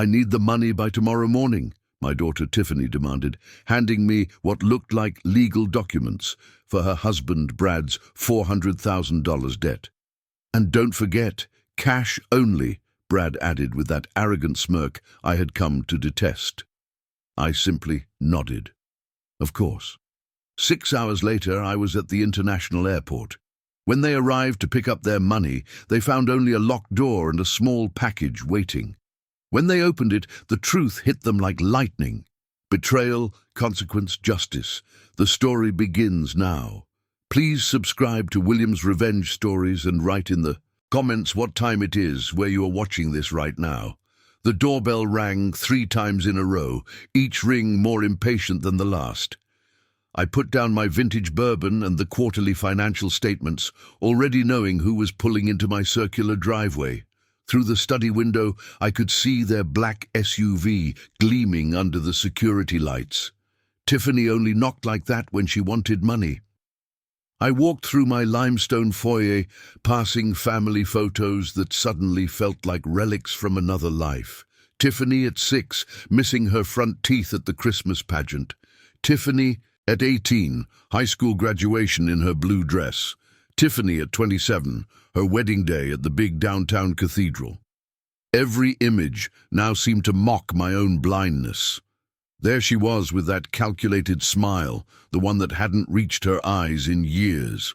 I need the money by tomorrow morning, my daughter Tiffany demanded, handing me what looked like legal documents for her husband Brad's $400,000 debt. And don't forget, cash only, Brad added with that arrogant smirk I had come to detest. I simply nodded. Of course. 6 hours later, I was at the international airport. When they arrived to pick up their money, they found only a locked door and a small package waiting. When they opened it, the truth hit them like lightning. Betrayal, consequence, justice. The story begins now. Please subscribe to William's Revenge Stories and write in the comments what time it is where you are watching this right now. The doorbell rang 3 times in a row, each ring more impatient than the last. I put down my vintage bourbon and the quarterly financial statements, already knowing who was pulling into my circular driveway. Through the study window, I could see their black SUV gleaming under the security lights. Tiffany only knocked like that when she wanted money. I walked through my limestone foyer, passing family photos that suddenly felt like relics from another life. Tiffany at 6, missing her front teeth at the Christmas pageant. Tiffany at 18, high school graduation in her blue dress. Tiffany at 27, her wedding day at the big downtown cathedral. Every image now seemed to mock my own blindness. There she was with that calculated smile, the one that hadn't reached her eyes in years.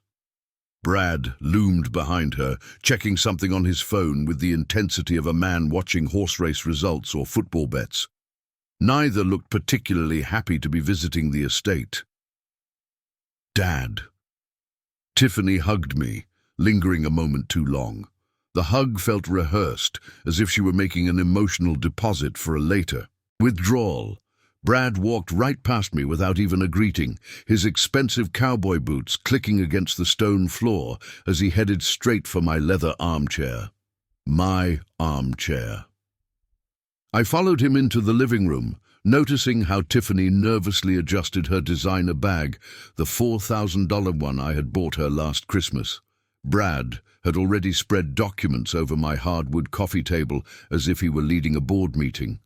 Brad loomed behind her, checking something on his phone with the intensity of a man watching horse race results or football bets. Neither looked particularly happy to be visiting the estate. Dad. Tiffany hugged me, lingering a moment too long. The hug felt rehearsed, as if she were making an emotional deposit for a later withdrawal. Brad walked right past me without even a greeting, his expensive cowboy boots clicking against the stone floor as he headed straight for my leather armchair. My armchair. I followed him into the living room, noticing how Tiffany nervously adjusted her designer bag, the $4,000 one I had bought her last Christmas. Brad had already spread documents over my hardwood coffee table as if he were leading a board meeting.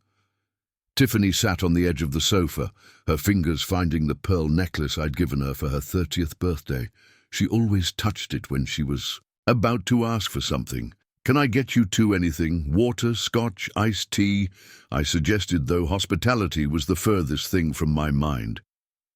Tiffany sat on the edge of the sofa, her fingers finding the pearl necklace I'd given her for her 30th birthday. She always touched it when she was about to ask for something. "Can I get you two anything? Water, scotch, iced tea?" I suggested, though hospitality was the furthest thing from my mind.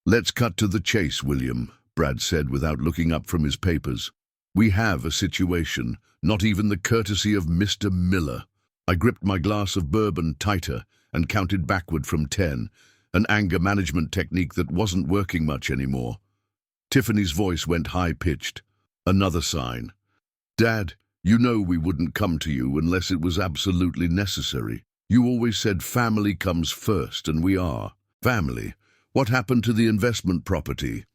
"Let's cut to the chase, William," Brad said without looking up from his papers. "We have a situation, not even the courtesy of Mr. Miller." I gripped my glass of bourbon tighter and counted backward from 10, an anger management technique that wasn't working much anymore. Tiffany's voice went high-pitched. "Another sign. Dad, you know we wouldn't come to you unless it was absolutely necessary. You always said family comes first, and we are. Family. What happened to the investment property?"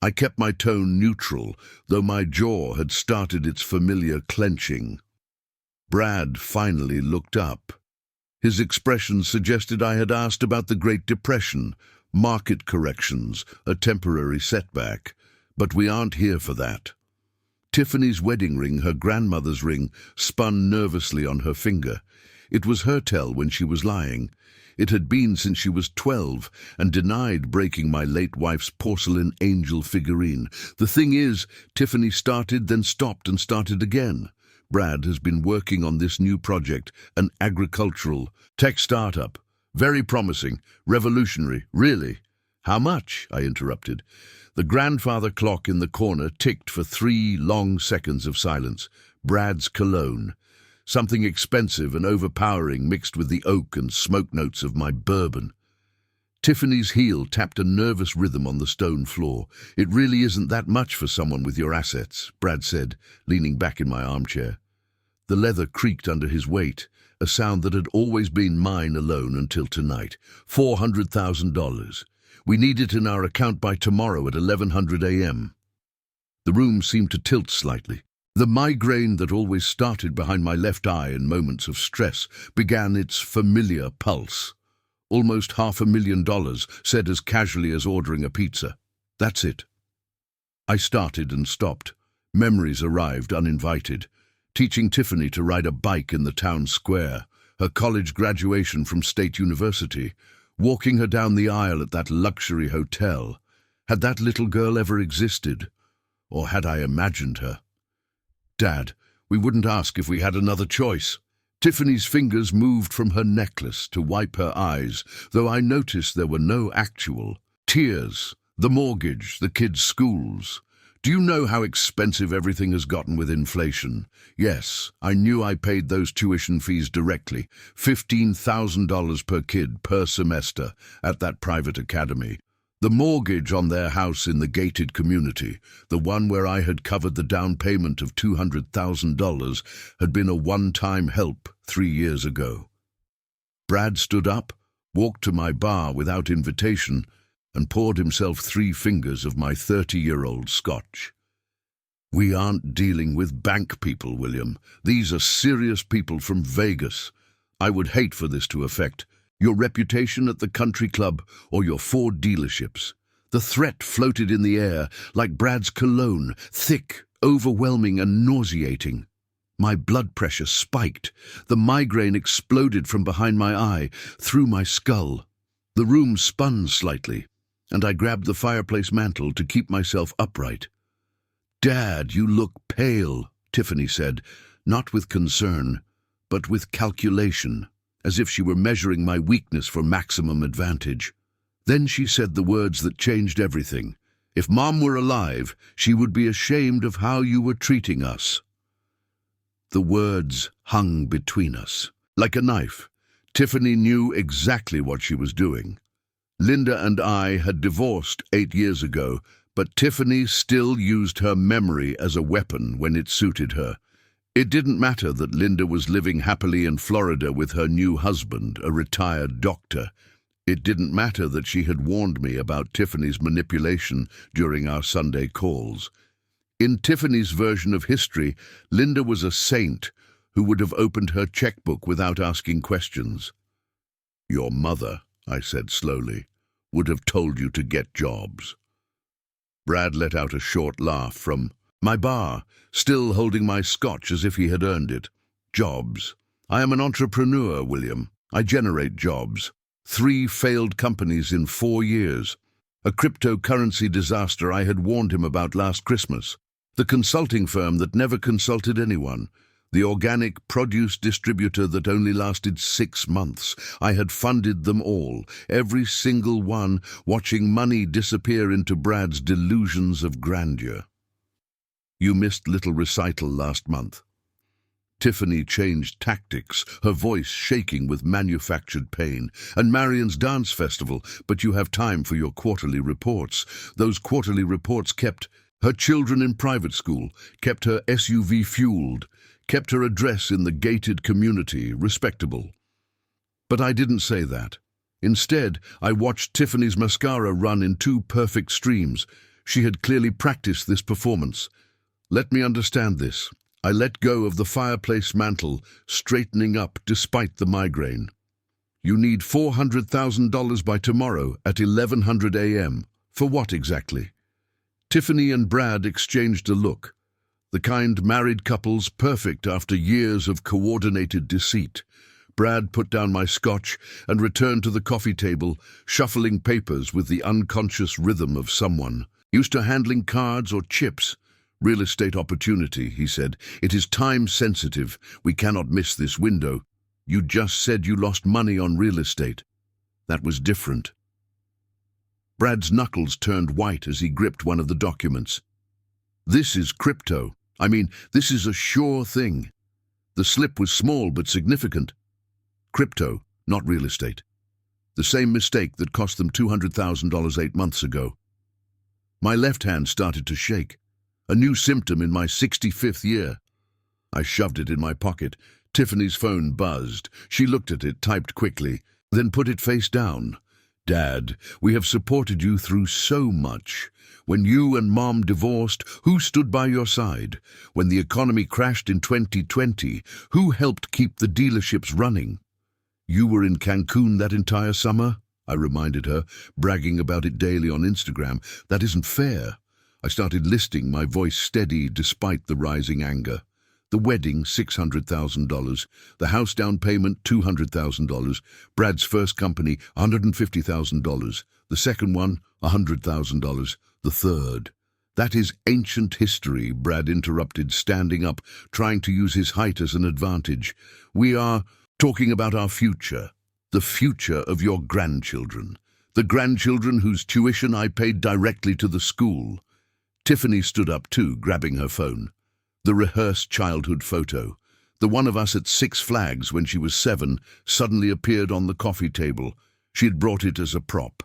I kept my tone neutral, though my jaw had started its familiar clenching. Brad finally looked up. His expression suggested I had asked about the Great Depression, market corrections, a temporary setback. But we aren't here for that. Tiffany's wedding ring, her grandmother's ring, spun nervously on her finger. It was her tell when she was lying. It had been since she was 12 and denied breaking my late wife's porcelain angel figurine. The thing is, Tiffany started, then stopped and started again. Brad has been working on this new project, an agricultural tech startup. Very promising, revolutionary, really. "How much?" I interrupted. The grandfather clock in the corner ticked for 3 long seconds of silence. Brad's cologne. Something expensive and overpowering mixed with the oak and smoke notes of my bourbon. Tiffany's heel tapped a nervous rhythm on the stone floor. "It really isn't that much for someone with your assets," Brad said, leaning back in my armchair. The leather creaked under his weight, a sound that had always been mine alone until tonight. $400,000. We need it in our account by tomorrow at 1100 a.m. The room seemed to tilt slightly. The migraine that always started behind my left eye in moments of stress began its familiar pulse. "Almost $500,000, said as casually as ordering a pizza. That's it." I started and stopped. Memories arrived uninvited. Teaching Tiffany to ride a bike in the town square. her college graduation from State University, walking her down the aisle at that luxury hotel. Had that little girl ever existed? Or had I imagined her? Dad, we wouldn't ask if we had another choice. Tiffany's fingers moved from her necklace to wipe her eyes, though I noticed there were no actual tears. The mortgage, the kids' schools. Do you know how expensive everything has gotten with inflation? Yes, I knew I paid those tuition fees directly, $15,000 per kid per semester at that private academy. The mortgage on their house in the gated community, the one where I had covered the down payment of $200,000, had been a one-time help 3 years ago. Brad stood up, walked to my bar without invitation, and poured himself 3 fingers of my 30-year-old scotch. We aren't dealing with bank people, William. These are serious people from Vegas. I would hate for this to affect your reputation at the country club or your Ford dealerships. The threat floated in the air like Brad's cologne, thick, overwhelming and nauseating. My blood pressure spiked. The migraine exploded from behind my eye, through my skull. The room spun slightly, and I grabbed the fireplace mantel to keep myself upright. "Dad, you look pale," Tiffany said, not with concern, but with calculation, as if she were measuring my weakness for maximum advantage. Then she said the words that changed everything. "If Mom were alive, she would be ashamed of how you were treating us." The words hung between us. Like a knife, Tiffany knew exactly what she was doing. Linda and I had divorced 8 years ago, but Tiffany still used her memory as a weapon when it suited her. It didn't matter that Linda was living happily in Florida with her new husband, a retired doctor. It didn't matter that she had warned me about Tiffany's manipulation during our Sunday calls. In Tiffany's version of history, Linda was a saint who would have opened her checkbook without asking questions. "Your mother," I said slowly, "would have told you to get jobs." Brad let out a short laugh from my bar, still holding my scotch as if he had earned it. "Jobs. I am an entrepreneur, William. I generate jobs. 3 failed companies in 4 years. A cryptocurrency disaster I had warned him about last Christmas. The consulting firm that never consulted anyone. The organic produce distributor that only lasted 6 months. I had funded them all, every single one, watching money disappear into Brad's delusions of grandeur. You missed little recital last month." Tiffany changed tactics, her voice shaking with manufactured pain. "And Marion's dance festival, but you have time for your quarterly reports. Those quarterly reports kept her children in private school, kept her SUV fueled, kept her address in the gated community respectable." But I didn't say that. Instead, I watched Tiffany's mascara run in 2 perfect streams. She had clearly practiced this performance. Let me understand this. I let go of the fireplace mantle, straightening up despite the migraine. "You need $400,000 by tomorrow at 1100 a.m. For what exactly?" Tiffany and Brad exchanged a look. The kind married couples perfect after years of coordinated deceit. Brad put down my scotch and returned to the coffee table, shuffling papers with the unconscious rhythm of someone used to handling cards or chips. "Real estate opportunity," he said. "It is time sensitive. We cannot miss this window. You just said you lost money on real estate." That was different. Brad's knuckles turned white as he gripped one of the documents. "This is crypto. This is a sure thing." The slip was small but significant. Crypto, not real estate. The same mistake that cost them $200,000 8 months ago. My left hand started to shake. A new symptom in my 65th year. I shoved it in my pocket. Tiffany's phone buzzed. She looked at it, typed quickly, then put it face down. "Dad, we have supported you through so much. When you and Mom divorced, who stood by your side? When the economy crashed in 2020, who helped keep the dealerships running? You were in Cancun that entire summer?" I reminded her, bragging about it daily on Instagram. "That isn't fair." I started listing, my voice steady despite the rising anger. The wedding, $600,000. The house down payment, $200,000. Brad's first company, $150,000. The second one, $100,000. The third. That is ancient history, Brad interrupted, standing up, trying to use his height as an advantage. We are talking about our future. The future of your grandchildren. The grandchildren whose tuition I paid directly to the school. Tiffany stood up too, grabbing her phone. The rehearsed childhood photo. The one of us at Six Flags when she was 7 suddenly appeared on the coffee table. She had brought it as a prop.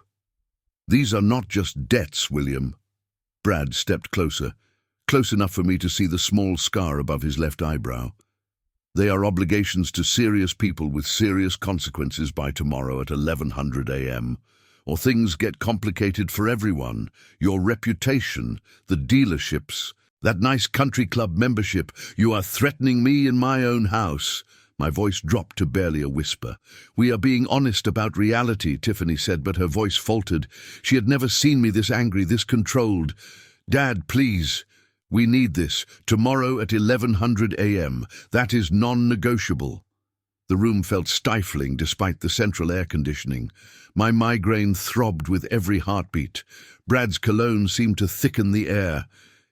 These are not just debts, William. Brad stepped closer, close enough for me to see the small scar above his left eyebrow. They are obligations to serious people with serious consequences by tomorrow at 1100 a.m. Or things get complicated for everyone. Your reputation, the dealerships, that nice country club membership. You are threatening me in my own house. My voice dropped to barely a whisper. We are being honest about reality, Tiffany said, but her voice faltered. She had never seen me this angry, this controlled. Dad, please. We need this. Tomorrow at 1100 a.m. That is non-negotiable. The room felt stifling despite the central air conditioning. My migraine throbbed with every heartbeat. Brad's cologne seemed to thicken the air.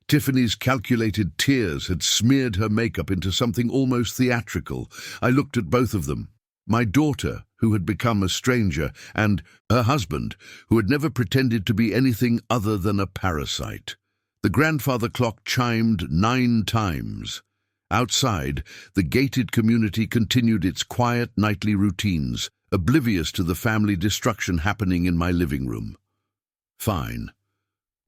Tiffany's calculated tears had smeared her makeup into something almost theatrical. I looked at both of them. My daughter, who had become a stranger, and her husband, who had never pretended to be anything other than a parasite. The grandfather clock chimed 9 times. Outside, the gated community continued its quiet nightly routines, oblivious to the family destruction happening in my living room. Fine.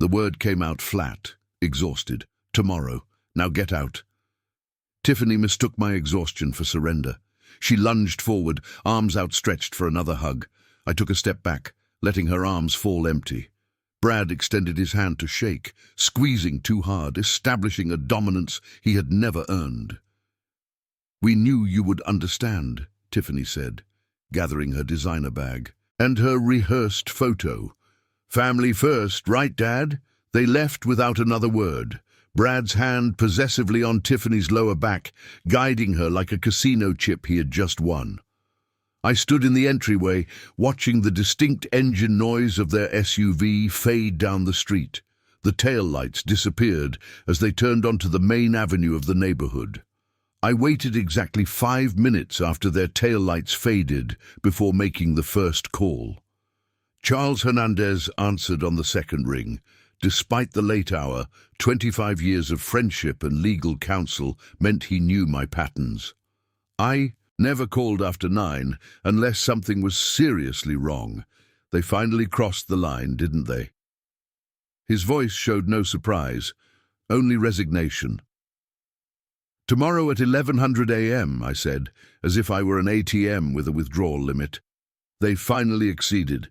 The word came out flat, exhausted. Tomorrow. Now get out. Tiffany mistook my exhaustion for surrender. She lunged forward, arms outstretched for another hug. I took a step back, letting her arms fall empty. Brad extended his hand to shake, squeezing too hard, establishing a dominance he had never earned. We knew you would understand, Tiffany said, gathering her designer bag. And her rehearsed photo. Family first, right, Dad? They left without another word, Brad's hand possessively on Tiffany's lower back, guiding her like a casino chip he had just won. I stood in the entryway, watching the distinct engine noise of their SUV fade down the street. The tail lights disappeared as they turned onto the main avenue of the neighborhood. I waited exactly 5 minutes after their tail lights faded before making the first call. Charles Hernandez answered on the second ring. Despite the late hour, 25 years of friendship and legal counsel meant he knew my patterns. I never called after 9 unless something was seriously wrong. They finally crossed the line, didn't they? His voice showed no surprise, only resignation. Tomorrow at 1100 a.m., I said, as if I were an ATM with a withdrawal limit. They finally exceeded.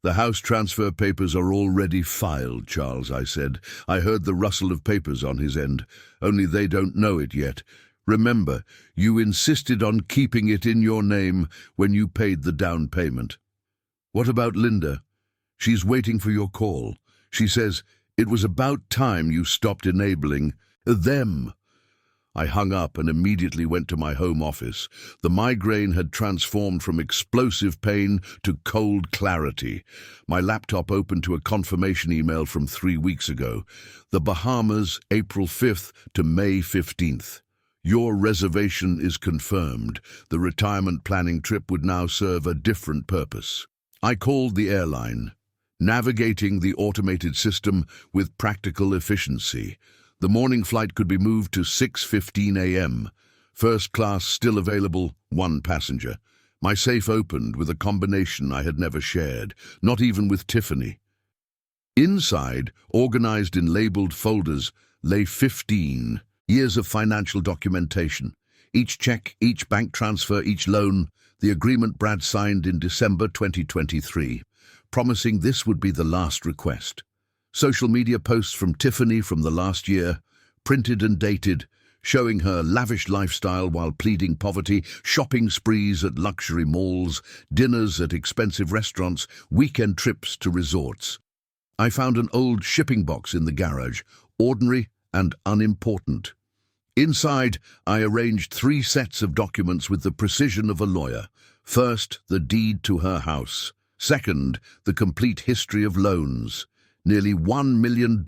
The house transfer papers are already filed, Charles, I said. I heard the rustle of papers on his end, only they don't know it yet. Remember, you insisted on keeping it in your name when you paid the down payment. What about Linda? She's waiting for your call. She says, it was about time you stopped enabling them. I hung up and immediately went to my home office. The migraine had transformed from explosive pain to cold clarity. My laptop opened to a confirmation email from 3 weeks ago. The Bahamas, April 5th to May 15th. Your reservation is confirmed. The retirement planning trip would now serve a different purpose. I called the airline, navigating the automated system with practical efficiency. The morning flight could be moved to 6:15 a.m. First class still available, 1 passenger. My safe opened with a combination I had never shared, not even with Tiffany. Inside, organized in labeled folders, lay 15 years of financial documentation. Each check, each bank transfer, each loan, the agreement Brad signed in December 2023, promising this would be the last request. Social media posts from Tiffany from the last year, printed and dated, showing her lavish lifestyle while pleading poverty, shopping sprees at luxury malls, dinners at expensive restaurants, weekend trips to resorts. I found an old shipping box in the garage, ordinary and unimportant. Inside, I arranged 3 sets of documents with the precision of a lawyer. First, the deed to her house. Second, the complete history of loans. Nearly $1 million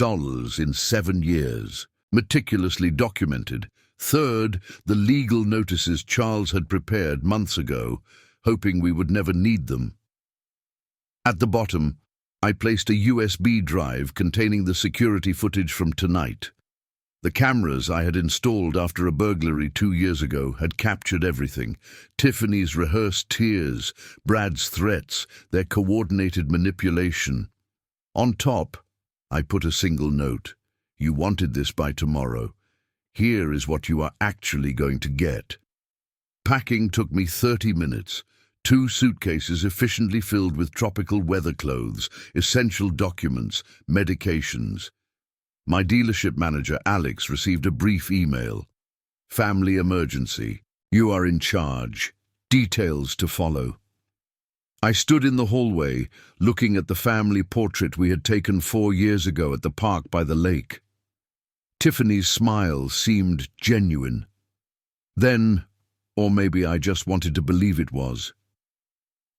in 7 years. Meticulously documented. Third, the legal notices Charles had prepared months ago, hoping we would never need them. At the bottom, I placed a USB drive containing the security footage from tonight. The cameras I had installed after a burglary 2 years ago had captured everything. Tiffany's rehearsed tears, Brad's threats, their coordinated manipulation. On top, I put a single note. You wanted this by tomorrow. Here is what you are actually going to get. Packing took me 30 minutes. 2 suitcases efficiently filled with tropical weather clothes, essential documents, medications. My dealership manager, Alex, received a brief email. Family emergency. You are in charge. Details to follow. I stood in the hallway, looking at the family portrait we had taken 4 years ago at the park by the lake. Tiffany's smile seemed genuine. Then, or maybe I just wanted to believe it was,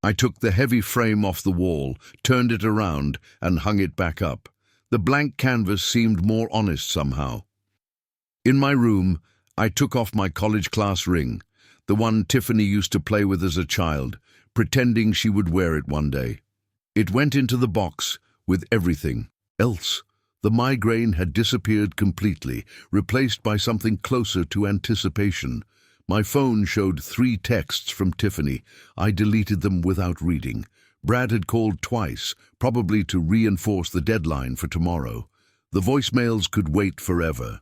I took the heavy frame off the wall, turned it around, and hung it back up. The blank canvas seemed more honest somehow. In my room, I took off my college class ring, the one Tiffany used to play with as a child, pretending she would wear it one day. It went into the box with everything else. The migraine had disappeared completely, replaced by something closer to anticipation. My phone showed 3 texts from Tiffany. I deleted them without reading. Brad had called twice, probably to reinforce the deadline for tomorrow. The voicemails could wait forever.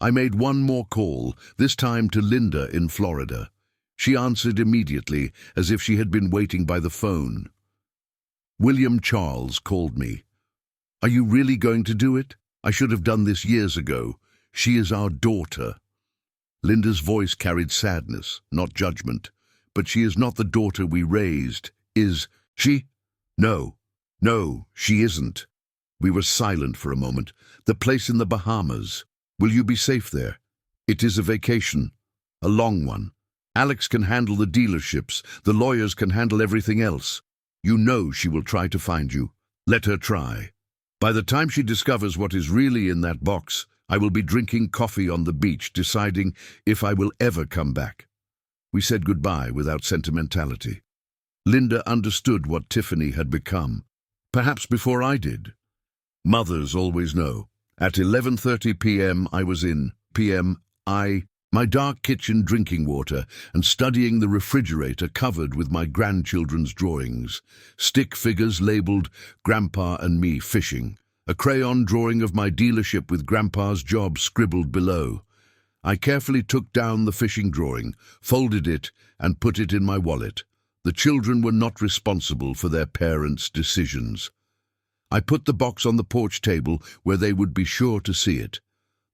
I made one more call, this time to Linda in Florida. She answered immediately, as if she had been waiting by the phone. William Charles called me. Are you really going to do it? I should have done this years ago. She is our daughter. Linda's voice carried sadness, not judgment. But she is not the daughter we raised. Is she? No, she isn't. We were silent for a moment. The place in the Bahamas. Will you be safe there? It is a vacation. A long one. Alex can handle the dealerships. The lawyers can handle everything else. You know she will try to find you. Let her try. By the time she discovers what is really in that box, I will be drinking coffee on the beach, deciding if I will ever come back. We said goodbye without sentimentality. Linda understood what Tiffany had become, perhaps before I did. Mothers always know. At 11:30 p.m. I was in my dark kitchen drinking water and studying the refrigerator covered with my grandchildren's drawings. Stick figures labeled Grandpa and me fishing. A crayon drawing of my dealership with Grandpa's job scribbled below. I carefully took down the fishing drawing, folded it, and put it in my wallet. The children were not responsible for their parents' decisions. I put the box on the porch table where they would be sure to see it.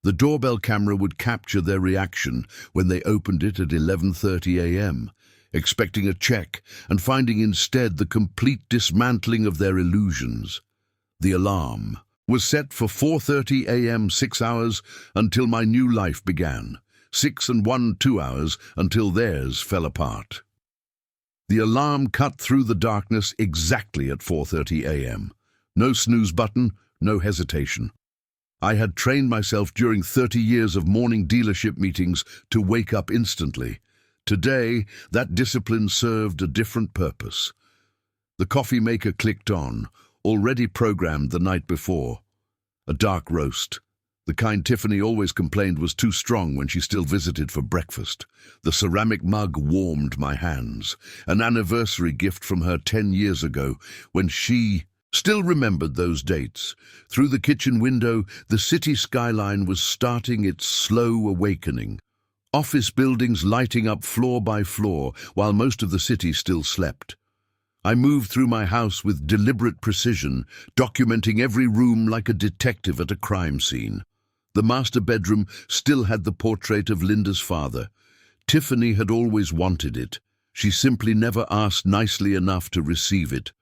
The doorbell camera would capture their reaction when they opened it at 11:30 a.m., expecting a check and finding instead the complete dismantling of their illusions. The alarm was set for 4:30 a.m., 6 hours until my new life began, 6 and 1 2 hours until theirs fell apart. The alarm cut through the darkness exactly at 4:30 a.m. No snooze button, no hesitation. I had trained myself during 30 years of morning dealership meetings to wake up instantly. Today, that discipline served a different purpose. The coffee maker clicked on, already programmed the night before. A dark roast, the kind Tiffany always complained was too strong when she still visited for breakfast. The ceramic mug warmed my hands, an anniversary gift from her 10 years ago when she still remembered those dates. Through the kitchen window, the city skyline was starting its slow awakening. Office buildings lighting up floor by floor while most of the city still slept. I moved through my house with deliberate precision, documenting every room like a detective at a crime scene. The master bedroom still had the portrait of Linda's father. Tiffany had always wanted it. She simply never asked nicely enough to receive it.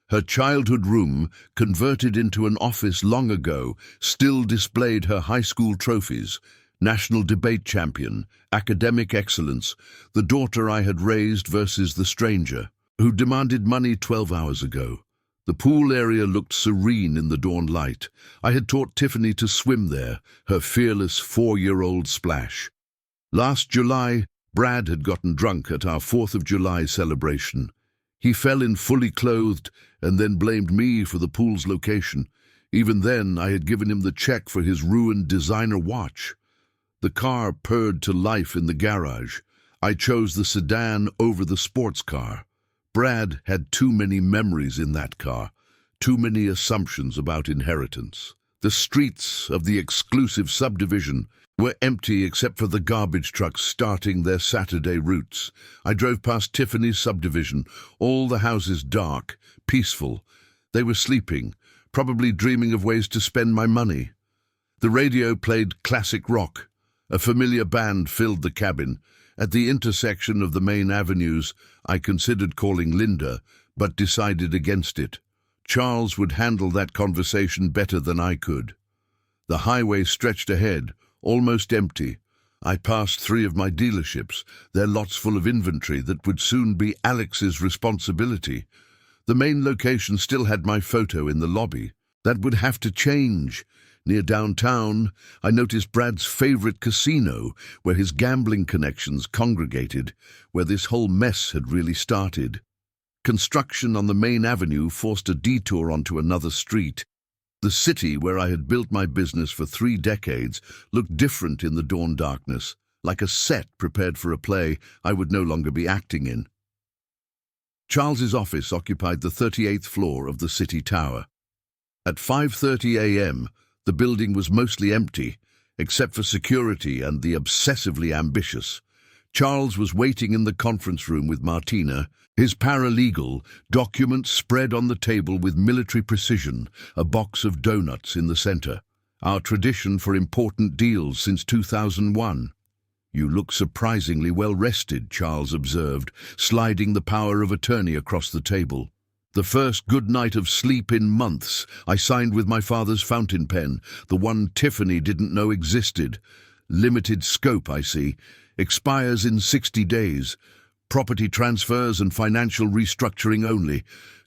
Her childhood room, converted into an office long ago, still displayed her high school trophies. national debate champion, academic excellence, the daughter I had raised versus the stranger, who demanded money 12 hours ago. The pool area looked serene in the dawn light. I had taught Tiffany to swim there, her fearless 4-year-old splash. Last July, Brad had gotten drunk at our 4th of July celebration. He fell in fully clothed and then blamed me for the pool's location. Even then, I had given him the check for his ruined designer watch. The car purred to life in the garage. I chose the sedan over the sports car. Brad had too many memories in that car, too many assumptions about inheritance. The streets of the exclusive subdivision were empty except for the garbage trucks starting their Saturday routes. I drove past Tiffany's subdivision, all the houses dark, peaceful. They were sleeping, probably dreaming of ways to spend my money. The radio played classic rock. A familiar band filled the cabin. At the intersection of the main avenues, I considered calling Linda, but decided against it. Charles would handle that conversation better than I could. The highway stretched ahead, almost empty. I passed 3 of my dealerships, their lots full of inventory that would soon be Alex's responsibility. The main location still had my photo in the lobby. That would have to change. Near downtown, I noticed Brad's favorite casino, where his gambling connections congregated, where this whole mess had really started. Construction on the main avenue forced a detour onto another street. The city where I had built my business for 3 decades looked different in the dawn darkness, like a set prepared for a play I would no longer be acting in. Charles's office occupied the 38th floor of the city tower. At 5:30 a.m., the building was mostly empty, except for security and the obsessively ambitious. Charles was waiting in the conference room with Martina, his paralegal, documents spread on the table with military precision, a box of donuts in the center. Our tradition for important deals since 2001. "You look surprisingly well rested," Charles observed, sliding the power of attorney across the table. "The first good night of sleep in months. I signed with my father's fountain pen, the one Tiffany didn't know existed. Limited scope, I see. Expires in 60 days. Property transfers and financial restructuring only.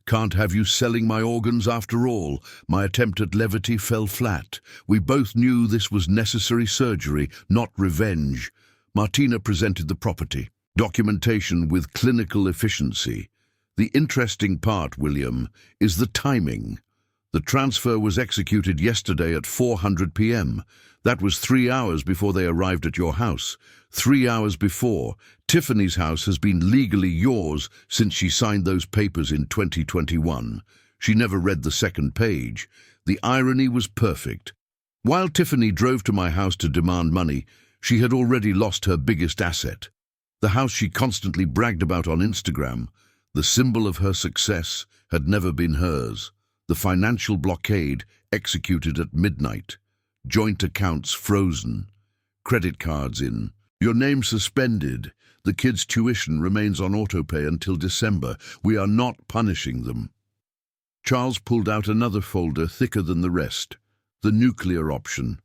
Can't have you selling my organs after all." My attempt at levity fell flat. We both knew this was necessary surgery, not revenge. Martina presented the property. Documentation with clinical efficiency. The interesting part, William, is the timing. The transfer was executed yesterday at 4:00 p.m. That was 3 hours before they arrived at your house. 3 hours before. Tiffany's house has been legally yours since she signed those papers in 2021. She never read the second page. The irony was perfect. While Tiffany drove to my house to demand money, she had already lost her biggest asset. The house she constantly bragged about on Instagram. The symbol of her success had never been hers. The financial blockade executed at midnight. Joint accounts frozen. Credit cards in. Your name suspended. The kids' tuition remains on autopay until December. We are not punishing them. Charles pulled out another folder thicker than the rest. The nuclear option.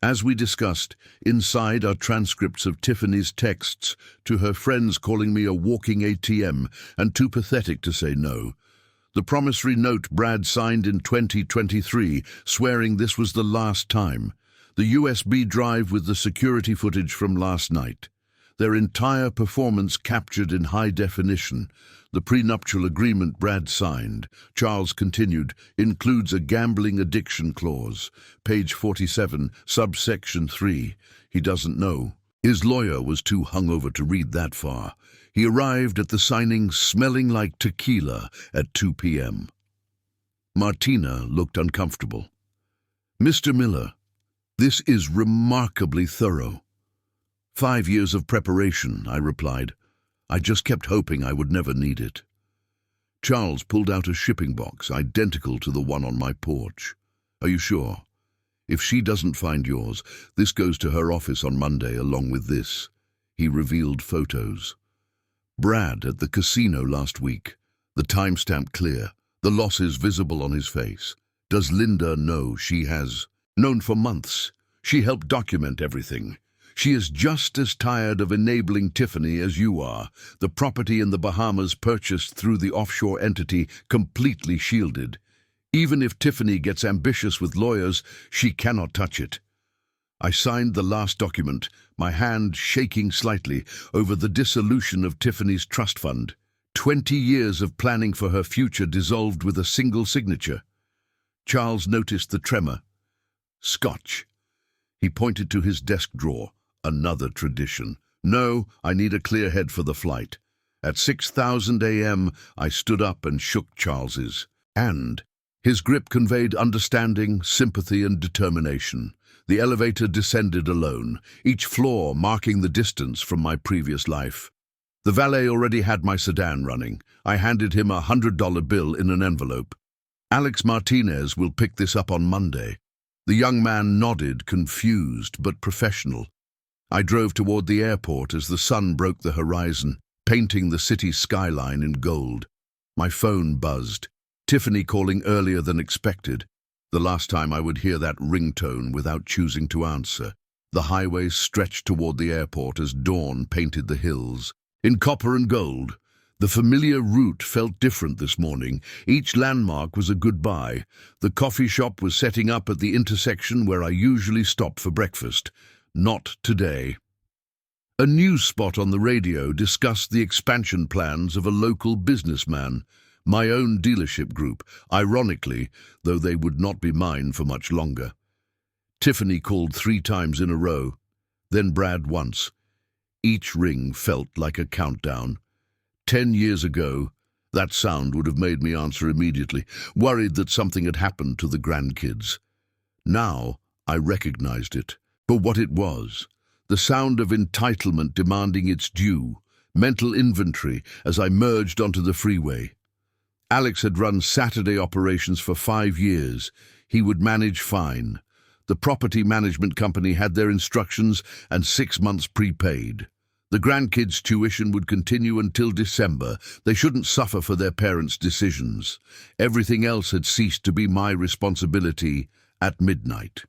As we discussed, inside are transcripts of Tiffany's texts to her friends calling me a walking ATM and too pathetic to say no. The promissory note Brad signed in 2023, swearing this was the last time. The USB drive with the security footage from last night. Their entire performance captured in high definition. The prenuptial agreement Brad signed, Charles continued, includes a gambling addiction clause. Page 47, subsection 3. He doesn't know. His lawyer was too hungover to read that far. He arrived at the signing smelling like tequila at 2 p.m. Martina looked uncomfortable. "Mr. Miller, this is remarkably thorough." 5 years of preparation, I replied. I just kept hoping I would never need it. Charles pulled out a shipping box identical to the one on my porch. "Are you sure? If she doesn't find yours, this goes to her office on Monday along with this." He revealed photos. Brad at the casino last week. The timestamp clear. The losses visible on his face. Does Linda know she has? Known for months. She helped document everything. She is just as tired of enabling Tiffany as you are. The property in the Bahamas purchased through the offshore entity, completely shielded. Even if Tiffany gets ambitious with lawyers, she cannot touch it. I signed the last document, my hand shaking slightly over the dissolution of Tiffany's trust fund. 20 years of planning for her future dissolved with a single signature. Charles noticed the tremor. Scotch. He pointed to his desk drawer. Another tradition. No, I need a clear head for the flight. At 6,000 a.m., I stood up and shook Charles's. And his grip conveyed understanding, sympathy, and determination. The elevator descended alone, each floor marking the distance from my previous life. The valet already had my sedan running. I handed him a $100 bill in an envelope. Alex Martinez will pick this up on Monday. The young man nodded, confused but professional. I drove toward the airport as the sun broke the horizon, painting the city's skyline in gold. My phone buzzed. Tiffany calling earlier than expected. The last time I would hear that ringtone without choosing to answer. The highway stretched toward the airport as dawn painted the hills. In copper and gold, the familiar route felt different this morning. Each landmark was a goodbye. The coffee shop was setting up at the intersection where I usually stop for breakfast. Not today. A news spot on the radio discussed the expansion plans of a local businessman. My own dealership group, ironically, though they would not be mine for much longer. Tiffany called 3 times in a row, then Brad once. Each ring felt like a countdown. 10 years ago, that sound would have made me answer immediately, worried that something had happened to the grandkids. Now, I recognized it for what it was, the sound of entitlement demanding its due, mental inventory as I merged onto the freeway. Alex had run Saturday operations for 5 years. He would manage fine. The property management company had their instructions and 6 months prepaid. The grandkids' tuition would continue until December. They shouldn't suffer for their parents' decisions. Everything else had ceased to be my responsibility at midnight.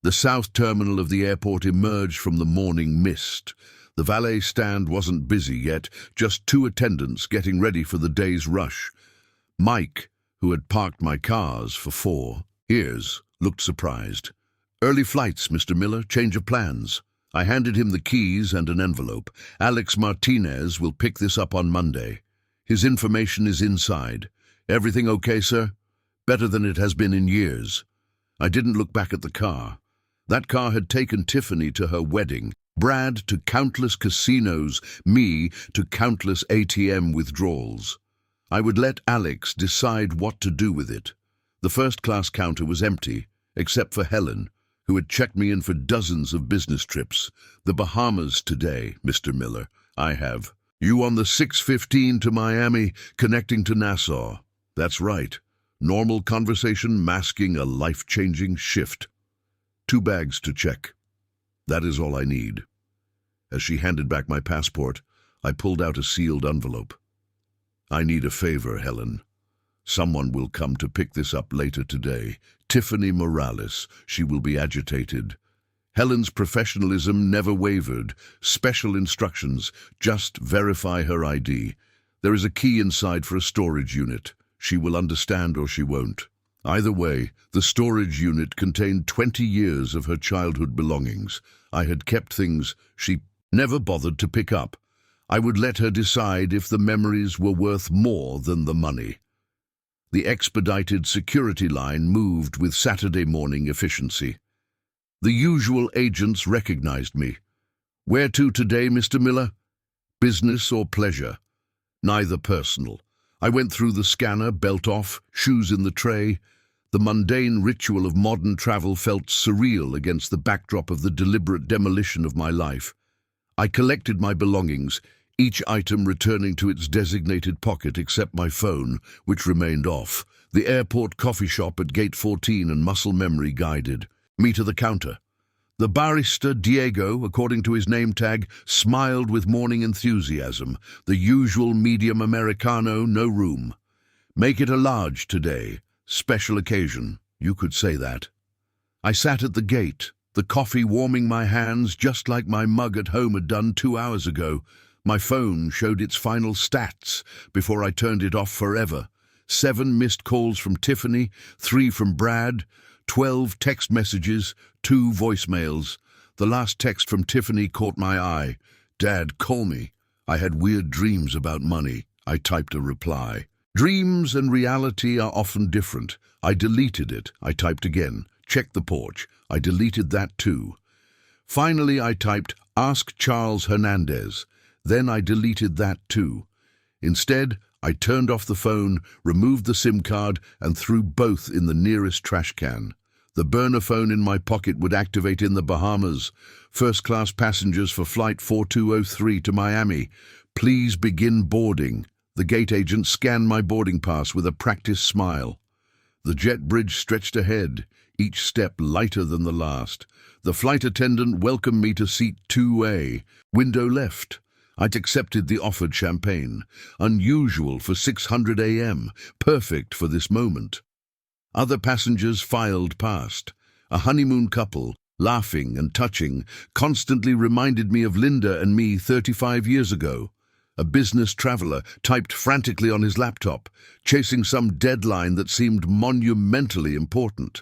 The south terminal of the airport emerged from the morning mist. The valet stand wasn't busy yet, just 2 attendants getting ready for the day's rush. Mike, who had parked my cars for 4 years, looked surprised. "Early flights, Mr. Miller, change of plans." I handed him the keys and an envelope. "Alex Martinez will pick this up on Monday. His information is inside. Everything okay, sir?" "Better than it has been in years." I didn't look back at the car. That car had taken Tiffany to her wedding, Brad to countless casinos, me to countless ATM withdrawals. I would let Alex decide what to do with it. The first-class counter was empty, except for Helen, who had checked me in for dozens of business trips. "The Bahamas today, Mr. Miller. I have. You on the 6:15 to Miami, connecting to Nassau." "That's right. Normal conversation masking a life-changing shift. 2 bags to check. That is all I need." As she handed back my passport, I pulled out a sealed envelope. "I need a favor, Helen. Someone will come to pick this up later today. Tiffany Morales. She will be agitated." Helen's professionalism never wavered. Special instructions. Just verify her ID. There is a key inside for a storage unit. She will understand or she won't. Either way, the storage unit contained 20 years of her childhood belongings. I had kept things she never bothered to pick up. I would let her decide if the memories were worth more than the money. The expedited security line moved with Saturday morning efficiency. The usual agents recognized me. "Where to today, Mr. Miller?" "Business or pleasure?" "Neither personal." I went through the scanner, belt off, shoes in the tray. The mundane ritual of modern travel felt surreal against the backdrop of the deliberate demolition of my life. I collected my belongings, each item returning to its designated pocket except my phone, which remained off. The airport coffee shop at Gate 14 and muscle memory guided me to the counter. The barista, Diego, according to his name tag, smiled with morning enthusiasm. The usual medium Americano, no room. "Make it a large today. Special occasion." You could say that. I sat at the gate, The coffee warming my hands just like my mug at home had done 2 hours ago. My phone showed its final stats before I turned it off forever. 7 missed calls from Tiffany, 3 from Brad, 12 text messages, 2 voicemails. The last text from Tiffany caught my eye. "Dad, call me. I had weird dreams about money." I typed a reply. Dreams and reality are often different. I deleted it. I typed again. "Check the porch." I deleted that too. Finally, I typed, "Ask Charles Hernandez." Then I deleted that too. Instead, I turned off the phone, removed the SIM card, and threw both in the nearest trash can. The burner phone in my pocket would activate in the Bahamas. First-class passengers for Flight 4203 to Miami. Please begin boarding. The gate agent scanned my boarding pass with a practiced smile. The jet bridge stretched ahead, each step lighter than the last. The flight attendant welcomed me to seat 2A, window left. I'd accepted the offered champagne, unusual for 600 a.m., perfect for this moment. Other passengers filed past. A honeymoon couple, laughing and touching, constantly reminded me of Linda and me 35 years ago. A business traveler typed frantically on his laptop, chasing some deadline that seemed monumentally important.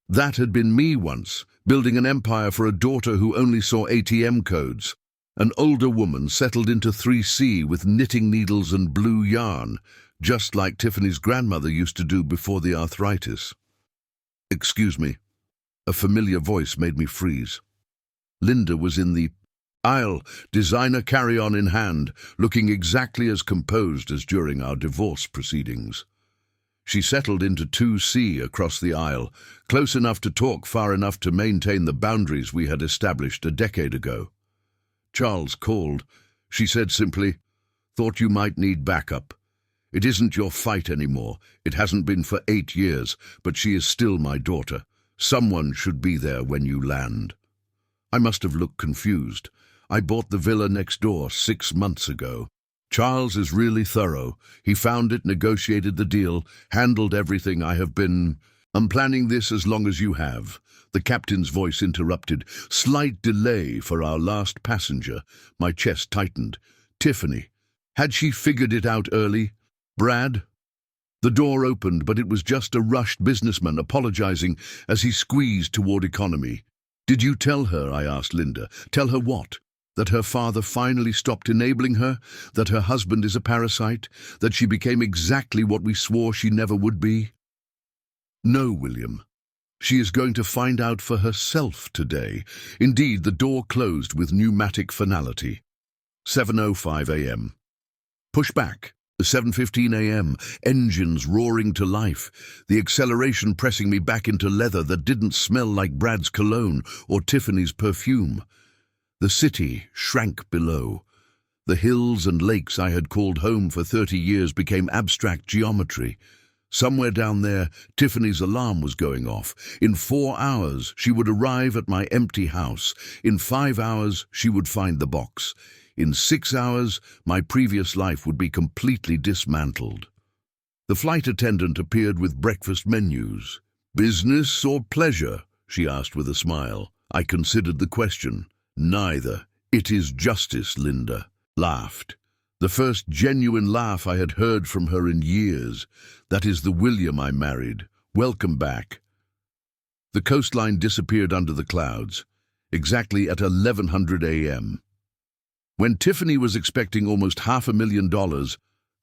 That had been me once, building an empire for a daughter who only saw ATM codes. An older woman settled into 3C with knitting needles and blue yarn, just like Tiffany's grandmother used to do before the arthritis. "Excuse me." A familiar voice made me freeze. Linda was in the aisle, designer carry-on in hand, looking exactly as composed as during our divorce proceedings. She settled into 2C across the aisle, close enough to talk, far enough to maintain the boundaries we had established a decade ago. "Charles called," she said simply. "Thought you might need backup. It isn't your fight anymore. It hasn't been for 8 years, but she is still my daughter. Someone should be there when you land." I must have looked confused. I bought the villa next door 6 months ago. Charles is really thorough. He found it, negotiated the deal, handled everything. I'm planning this as long as you have. The captain's voice interrupted. Slight delay for our last passenger. My chest tightened. Tiffany. Had she figured it out early? Brad? The door opened, but it was just a rushed businessman apologizing as he squeezed toward economy. "Did you tell her?" I asked Linda. "Tell her what? That her father finally stopped enabling her? That her husband is a parasite? That she became exactly what we swore she never would be?" "No, William. She is going to find out for herself today." Indeed, the door closed with pneumatic finality. 7:05 a.m. Push back. 7:15 a.m., engines roaring to life, the acceleration pressing me back into leather that didn't smell like Brad's cologne or Tiffany's perfume. The city shrank below. The hills and lakes I had called home for 30 years became abstract geometry. Somewhere down there, Tiffany's alarm was going off. In 4 hours, she would arrive at my empty house. In 5 hours, she would find the box. In 6 hours, my previous life would be completely dismantled. The flight attendant appeared with breakfast menus. "Business or pleasure?" she asked with a smile. I considered the question. "Neither. It is justice," Linda laughed. The first genuine laugh I had heard from her in years. "That is the William I married. Welcome back." The coastline disappeared under the clouds, exactly at 1100 a.m. When Tiffany was expecting almost $500,000,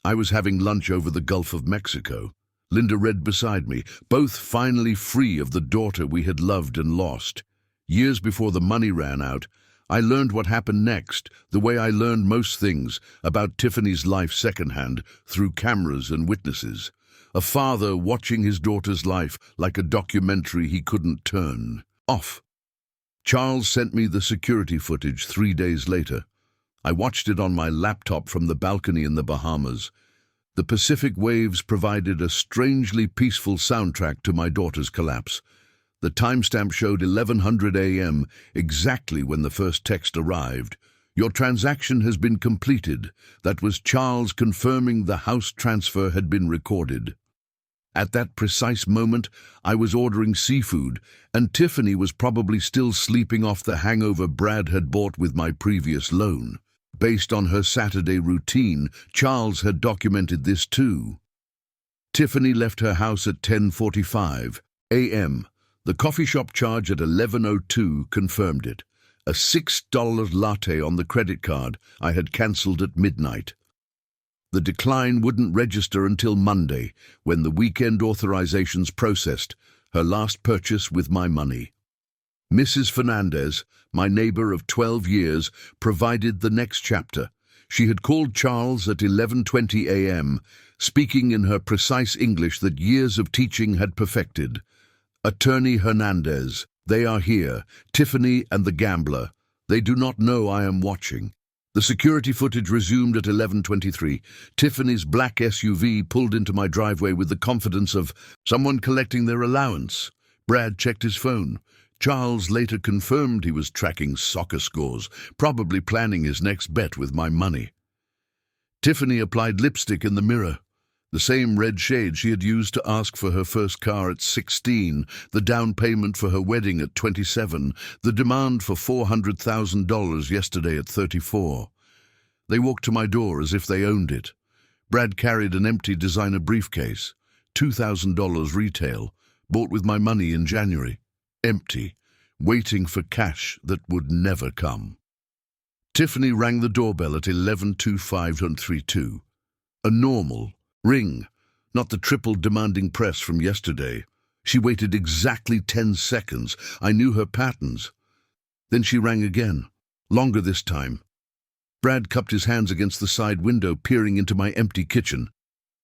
I was having lunch over the Gulf of Mexico. Linda read beside me, both finally free of the daughter we had loved and lost. Years before the money ran out, I learned what happened next, the way I learned most things about Tiffany's life secondhand, through cameras and witnesses. A father watching his daughter's life like a documentary he couldn't turn off. Charles sent me the security footage 3 days later. I watched it on my laptop from the balcony in the Bahamas. The Pacific waves provided a strangely peaceful soundtrack to my daughter's collapse. The timestamp showed 1100 a.m., exactly when the first text arrived. "Your transaction has been completed." That was Charles confirming the house transfer had been recorded. At that precise moment, I was ordering seafood, and Tiffany was probably still sleeping off the hangover Brad had bought with my previous loan. Based on her Saturday routine, Charles had documented this too. Tiffany left her house at 10:45 a.m. The coffee shop charge at 11:02 confirmed it. A $6 latte on the credit card I had cancelled at midnight. The decline wouldn't register until Monday, when the weekend authorizations processed her last purchase with my money. Mrs. Fernandez, my neighbor of 12 years, provided the next chapter. She had called Charles at 11:20 a.m., speaking in her precise English that years of teaching had perfected. "Attorney Hernandez, they are here, Tiffany and the gambler. They do not know I am watching." The security footage resumed at 11:23. Tiffany's black SUV pulled into my driveway with the confidence of someone collecting their allowance. Brad checked his phone. Charles later confirmed he was tracking soccer scores, probably planning his next bet with my money. Tiffany applied lipstick in the mirror, the same red shade she had used to ask for her first car at 16, the down payment for her wedding at 27, the demand for $400,000 yesterday at 34. They walked to my door as if they owned it. Brad carried an empty designer briefcase, $2,000 retail, bought with my money in January. Empty, waiting for cash that would never come. Tiffany rang the doorbell at 11:25 A normal ring, not the triple demanding press from yesterday. She waited exactly 10 seconds. I knew her patterns. Then she rang again, longer this time. Brad cupped his hands against the side window, peering into my empty kitchen.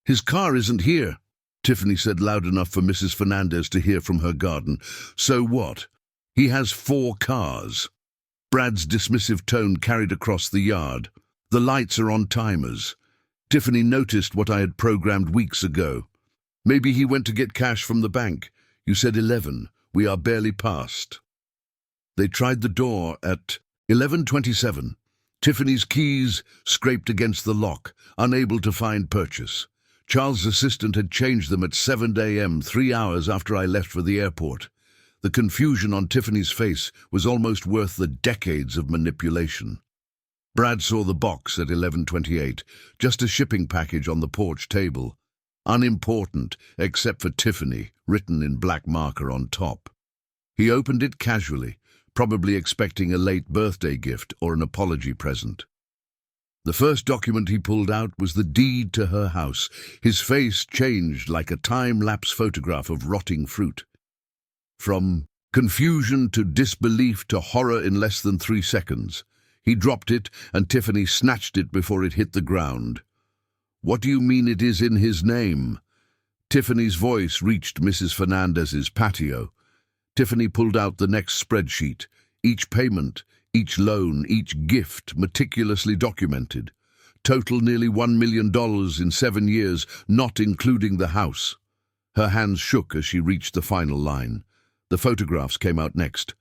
"His car isn't here," Tiffany said loud enough for Mrs. Fernandez to hear from her garden. "So what? He has 4 cars. Brad's dismissive tone carried across the yard. "The lights are on timers." Tiffany noticed what I had programmed weeks ago. "Maybe he went to get cash from the bank. You said 11. We are barely past." They tried the door at 11:27. Tiffany's keys scraped against the lock, unable to find purchase. Charles' assistant had changed them at 7 a.m., 3 hours after I left for the airport. The confusion on Tiffany's face was almost worth the decades of manipulation. Brad saw the box at 11:28, just a shipping package on the porch table. Unimportant, except for Tiffany, written in black marker on top. He opened it casually, probably expecting a late birthday gift or an apology present. The first document he pulled out was the deed to her house. His face changed like a time-lapse photograph of rotting fruit. From confusion to disbelief to horror in less than 3 seconds. He dropped it, and Tiffany snatched it before it hit the ground. "What do you mean it is in his name?" Tiffany's voice reached Mrs. Fernandez's patio. Tiffany pulled out the next spreadsheet. Each payment, each loan, each gift meticulously documented. Total nearly $1 million in 7 years, not including the house. Her hands shook as she reached the final line. The photographs came out next.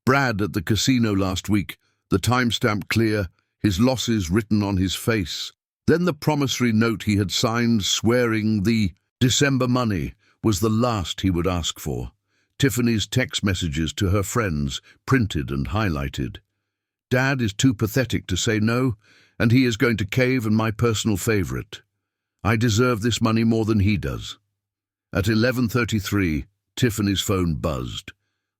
Brad at the casino last week, the timestamp clear, his losses written on his face. Then the promissory note he had signed swearing the December money was the last he would ask for. Tiffany's text messages to her friends, printed and highlighted. "Dad is too pathetic to say no, and he is going to cave, and my personal favorite. I deserve this money more than he does." At 11:33, Tiffany's phone buzzed.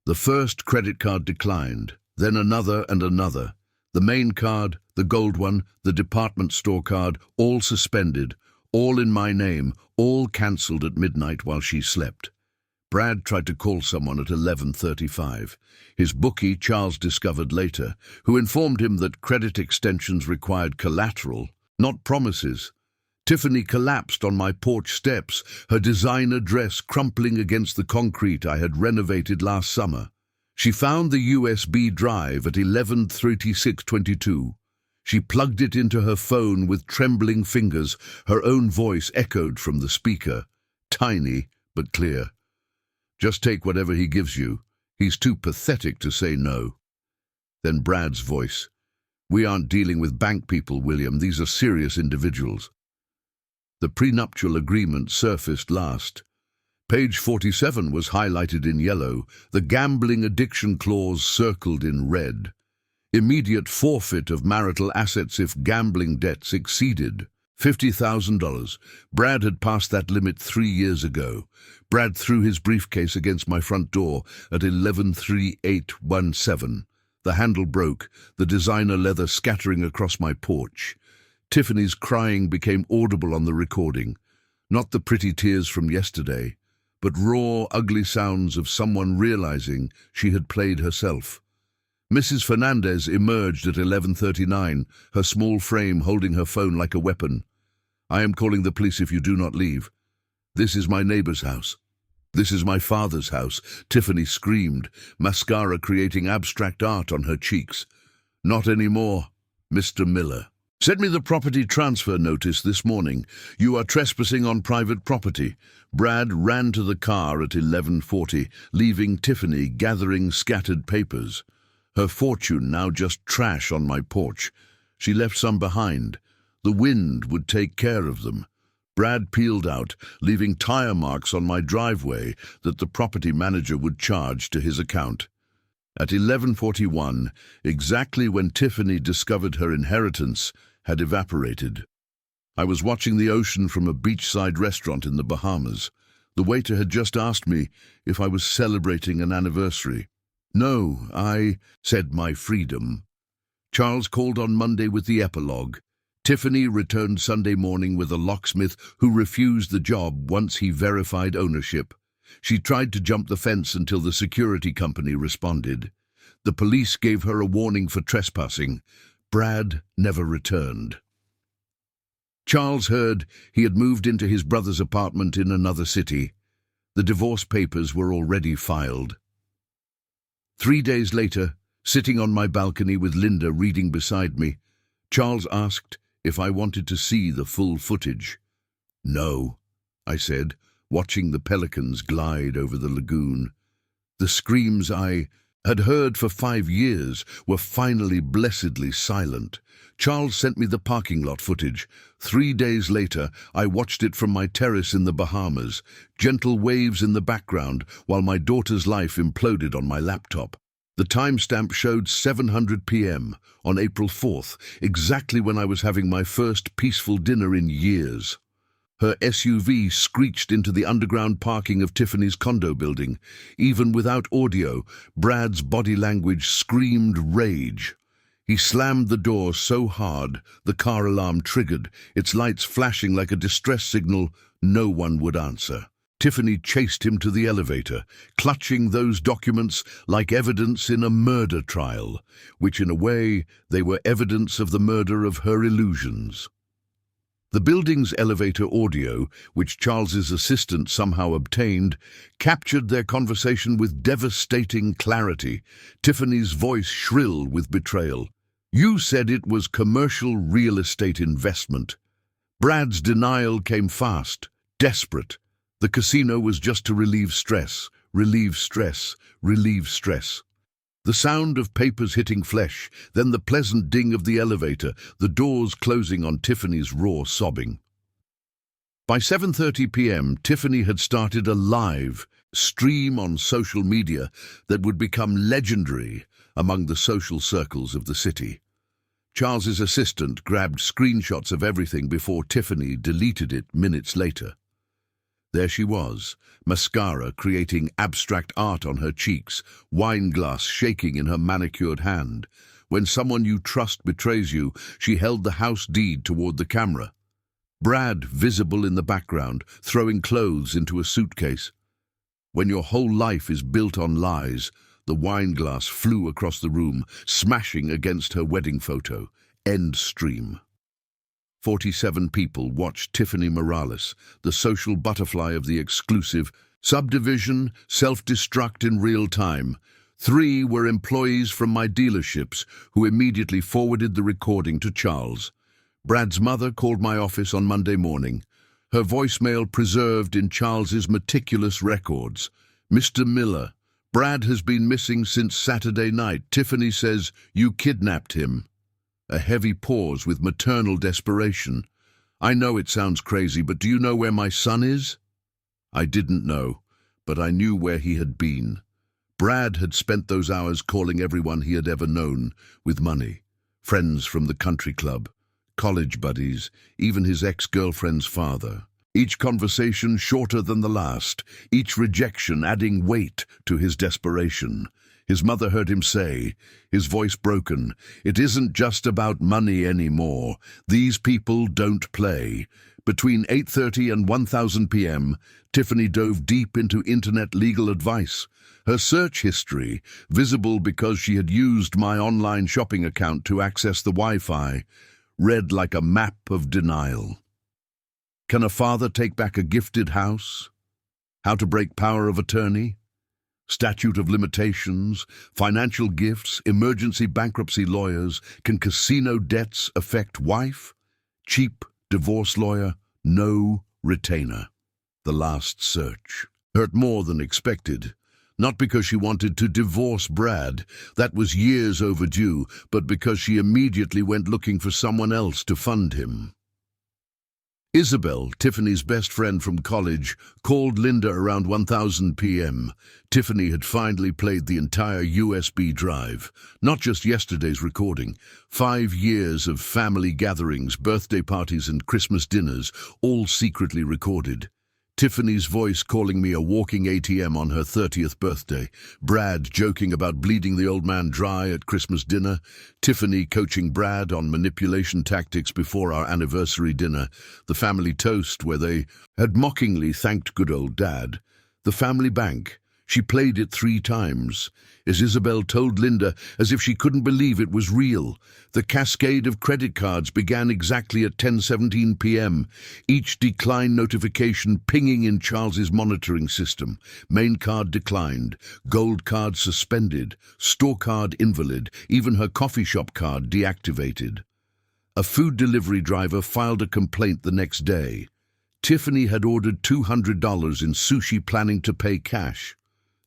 The first credit card declined, then another and another. The main card, the gold one, the department store card, all suspended, all in my name, all cancelled at midnight while she slept. Brad tried to call someone at 11:35. His bookie, Charles discovered later, who informed him that credit extensions required collateral, not promises. Tiffany collapsed on my porch steps, her designer dress crumpling against the concrete I had renovated last summer. She found the USB drive at 11:36:22. She plugged it into her phone with trembling fingers. Her own voice echoed from the speaker, tiny but clear. "Just take whatever he gives you. He's too pathetic to say no." Then Brad's voice. "We aren't dealing with bank people, William. These are serious individuals." The prenuptial agreement surfaced last. Page 47 was highlighted in yellow, the gambling addiction clause circled in red. Immediate forfeit of marital assets if gambling debts exceeded $50,000. Brad had passed that limit 3 years ago. Brad threw his briefcase against my front door at 11:38:17. The handle broke, the designer leather scattering across my porch. Tiffany's crying became audible on the recording. Not the pretty tears from yesterday, but raw, ugly sounds of someone realizing she had played herself. Mrs. Fernandez emerged at 11:39, her small frame holding her phone like a weapon. "I am calling the police if you do not leave. This is my neighbor's house. This is my father's house," Tiffany screamed, mascara creating abstract art on her cheeks. "Not anymore, Mr. Miller. Sent me the property transfer notice this morning. You are trespassing on private property." Brad ran to the car at 11:40, leaving Tiffany gathering scattered papers. Her fortune now just trash on my porch. She left some behind. The wind would take care of them. Brad peeled out, leaving tire marks on my driveway that the property manager would charge to his account. At 11:41, exactly when Tiffany discovered her inheritance had evaporated. I was watching the ocean from a beachside restaurant in the Bahamas. The waiter had just asked me if I was celebrating an anniversary. "No, I," said my freedom. Charles called on Monday with the epilogue. Tiffany returned Sunday morning with a locksmith who refused the job once he verified ownership. She tried to jump the fence until the security company responded. The police gave her a warning for trespassing. Brad never returned. Charles heard he had moved into his brother's apartment in another city. The divorce papers were already filed. 3 days later, sitting on my balcony with Linda reading beside me, Charles asked if I wanted to see the full footage. "No," I said, watching the pelicans glide over the lagoon. The screams I had heard for 5 years were finally blessedly silent. Charles sent me the parking lot footage. 3 days later, I watched it from my terrace in the Bahamas, gentle waves in the background while my daughter's life imploded on my laptop. The timestamp showed 7:00 p.m. on April 4th, exactly when I was having my first peaceful dinner in years. Her SUV screeched into the underground parking of Tiffany's condo building. Even without audio, Brad's body language screamed rage. He slammed the door so hard the car alarm triggered, its lights flashing like a distress signal. No one would answer. Tiffany chased him to the elevator, clutching those documents like evidence in a murder trial, which in a way they were evidence of the murder of her illusions. The building's elevator audio, which Charles's assistant somehow obtained, captured their conversation with devastating clarity, Tiffany's voice shrill with betrayal. "You said it was commercial real estate investment." Brad's denial came fast, desperate. The casino was just to relieve stress, relieve stress, relieve stress. The sound of papers hitting flesh, then the pleasant ding of the elevator, the doors closing on Tiffany's raw sobbing. By 7:30 p.m., Tiffany had started a live stream on social media that would become legendary among the social circles of the city. Charles's assistant grabbed screenshots of everything before Tiffany deleted it minutes later. There she was, mascara creating abstract art on her cheeks, wine glass shaking in her manicured hand. When someone you trust betrays you, she held the house deed toward the camera. Brad visible in the background, throwing clothes into a suitcase. When your whole life is built on lies, the wine glass flew across the room, smashing against her wedding photo. End stream. 47 people watched Tiffany Morales, the social butterfly of the exclusive subdivision, self-destruct in real time. 3 were employees from my dealerships who immediately forwarded the recording to Charles. Brad's mother called my office on Monday morning, her voicemail preserved in Charles's meticulous records. "Mr. Miller, Brad has been missing since Saturday night. Tiffany says you kidnapped him." A heavy pause with maternal desperation. "I know it sounds crazy, but do you know where my son is?" I didn't know, but I knew where he had been. Brad had spent those hours calling everyone he had ever known with money. Friends from the country club, college buddies, even his ex-girlfriend's father. Each conversation shorter than the last, each rejection adding weight to his desperation. His mother heard him say, his voice broken, "It isn't just about money anymore. These people don't play." Between 8:30 and 1000 p.m., Tiffany dove deep into internet legal advice. Her search history, visible because she had used my online shopping account to access the Wi-Fi, read like a map of denial. Can a father take back a gifted house? How to break power of attorney? Statute of limitations, financial gifts, emergency bankruptcy lawyers. Can casino debts affect wife? Cheap divorce lawyer, no retainer. The last search hurt more than expected. Not because she wanted to divorce Brad, that was years overdue, but because she immediately went looking for someone else to fund him. Isabel, Tiffany's best friend from college, called Linda around 1000 p.m. Tiffany had finally played the entire USB drive, not just yesterday's recording. 5 years of family gatherings, birthday parties and Christmas dinners, all secretly recorded. Tiffany's voice calling me a walking ATM on her 30th birthday, Brad joking about bleeding the old man dry at Christmas dinner, Tiffany coaching Brad on manipulation tactics before our anniversary dinner, the family toast where they had mockingly thanked good old Dad, the family bank. She played it 3 times, as Isabel told Linda, as if she couldn't believe it was real. The cascade of credit cards began exactly at 10:17 p.m., each decline notification pinging in Charles's monitoring system. Main card declined, gold card suspended, store card invalid, even her coffee shop card deactivated. A food delivery driver filed a complaint the next day. Tiffany had ordered $200 in sushi, planning to pay cash.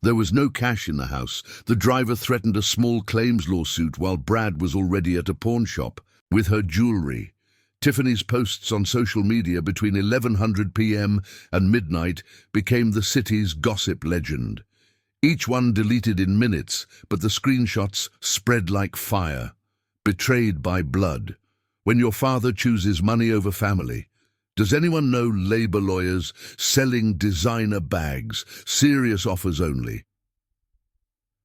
There was no cash in the house. The driver threatened a small claims lawsuit while Brad was already at a pawn shop with her jewelry. Tiffany's posts on social media between 1100 p.m. and midnight became the city's gossip legend. Each one deleted in minutes, but the screenshots spread like fire. Betrayed by blood. When your father chooses money over family. Does anyone know labor lawyers selling designer bags, serious offers only?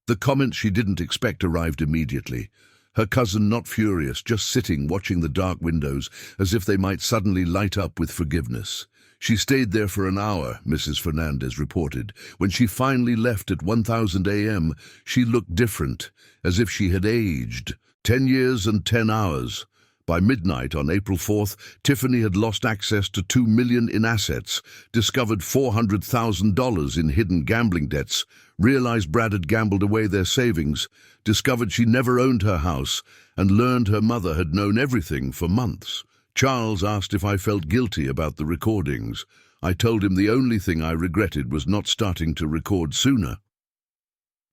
The comment she didn't expect arrived immediately. Her cousin not furious, just sitting watching the dark windows as if they might suddenly light up with forgiveness. She stayed there for an hour, Mrs. Fernandez reported. When she finally left at 1000 a.m., she looked different, as if she had aged. 10 years and 10 hours. By midnight on April 4th, Tiffany had lost access to $2 million in assets, discovered $400,000 in hidden gambling debts, realized Brad had gambled away their savings, discovered she never owned her house, and learned her mother had known everything for months. Charles asked if I felt guilty about the recordings. I told him the only thing I regretted was not starting to record sooner.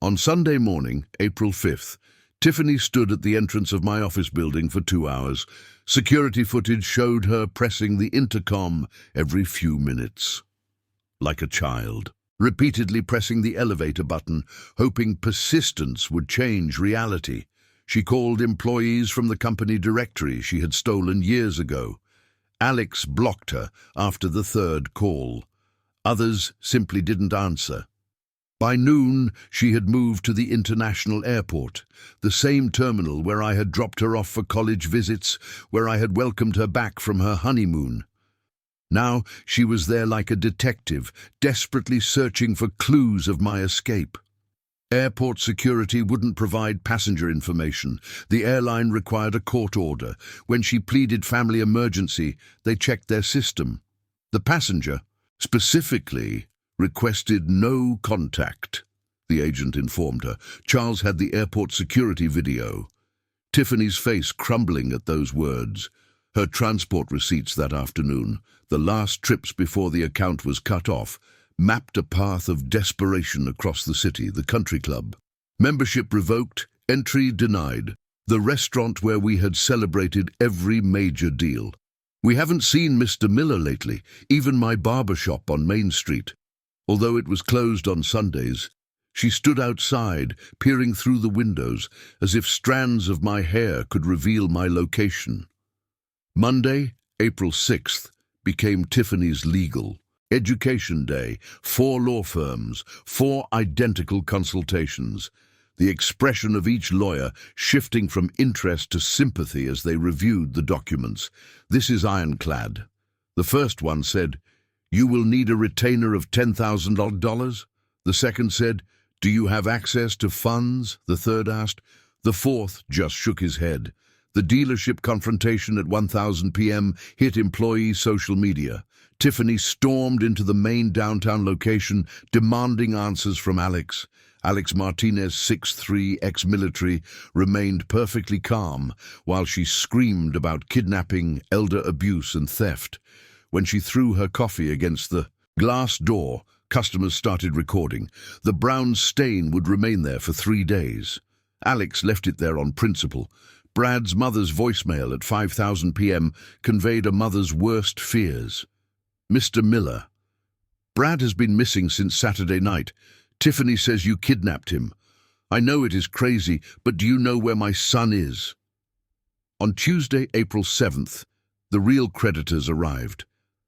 On Sunday morning, April 5th, Tiffany stood at the entrance of my office building for 2 hours. Security footage showed her pressing the intercom every few minutes. Like a child, repeatedly pressing the elevator button, hoping persistence would change reality. She called employees from the company directory she had stolen years ago. Alex blocked her after the 3rd call. Others simply didn't answer. By noon, she had moved to the international airport, the same terminal where I had dropped her off for college visits, where I had welcomed her back from her honeymoon. Now she was there like a detective, desperately searching for clues of my escape. Airport security wouldn't provide passenger information. The airline required a court order. When she pleaded family emergency, they checked their system. The passenger, specifically, requested no contact, the agent informed her. Charles had the airport security video. Tiffany's face crumbling at those words. Her transport receipts that afternoon, the last trips before the account was cut off, mapped a path of desperation across the city, the country club. Membership revoked, entry denied. The restaurant where we had celebrated every major deal. We haven't seen Mr. Miller lately, even my barber shop on Main Street. Although it was closed on Sundays, she stood outside, peering through the windows, as if strands of my hair could reveal my location. Monday, April 6th, became Tiffany's legal. Education Day, 4 law firms, 4 identical consultations. The expression of each lawyer shifting from interest to sympathy as they reviewed the documents. This is ironclad. The first one said, "You will need a retainer of $10,000. The second said, "Do you have access to funds?" The third asked. The fourth just shook his head. The dealership confrontation at 1000 p.m. hit employee social media. Tiffany stormed into the main downtown location, demanding answers from Alex. Alex Martinez, 6'3", ex-military, remained perfectly calm while she screamed about kidnapping, elder abuse and theft. When she threw her coffee against the glass door, customers started recording. The brown stain would remain there for 3 days. Alex left it there on principle. Brad's mother's voicemail at 5000 p.m. conveyed a mother's worst fears. "Mr. Miller, Brad has been missing since Saturday night. Tiffany says you kidnapped him. I know it is crazy, but do you know where my son is?" On Tuesday, April 7th, the real creditors arrived.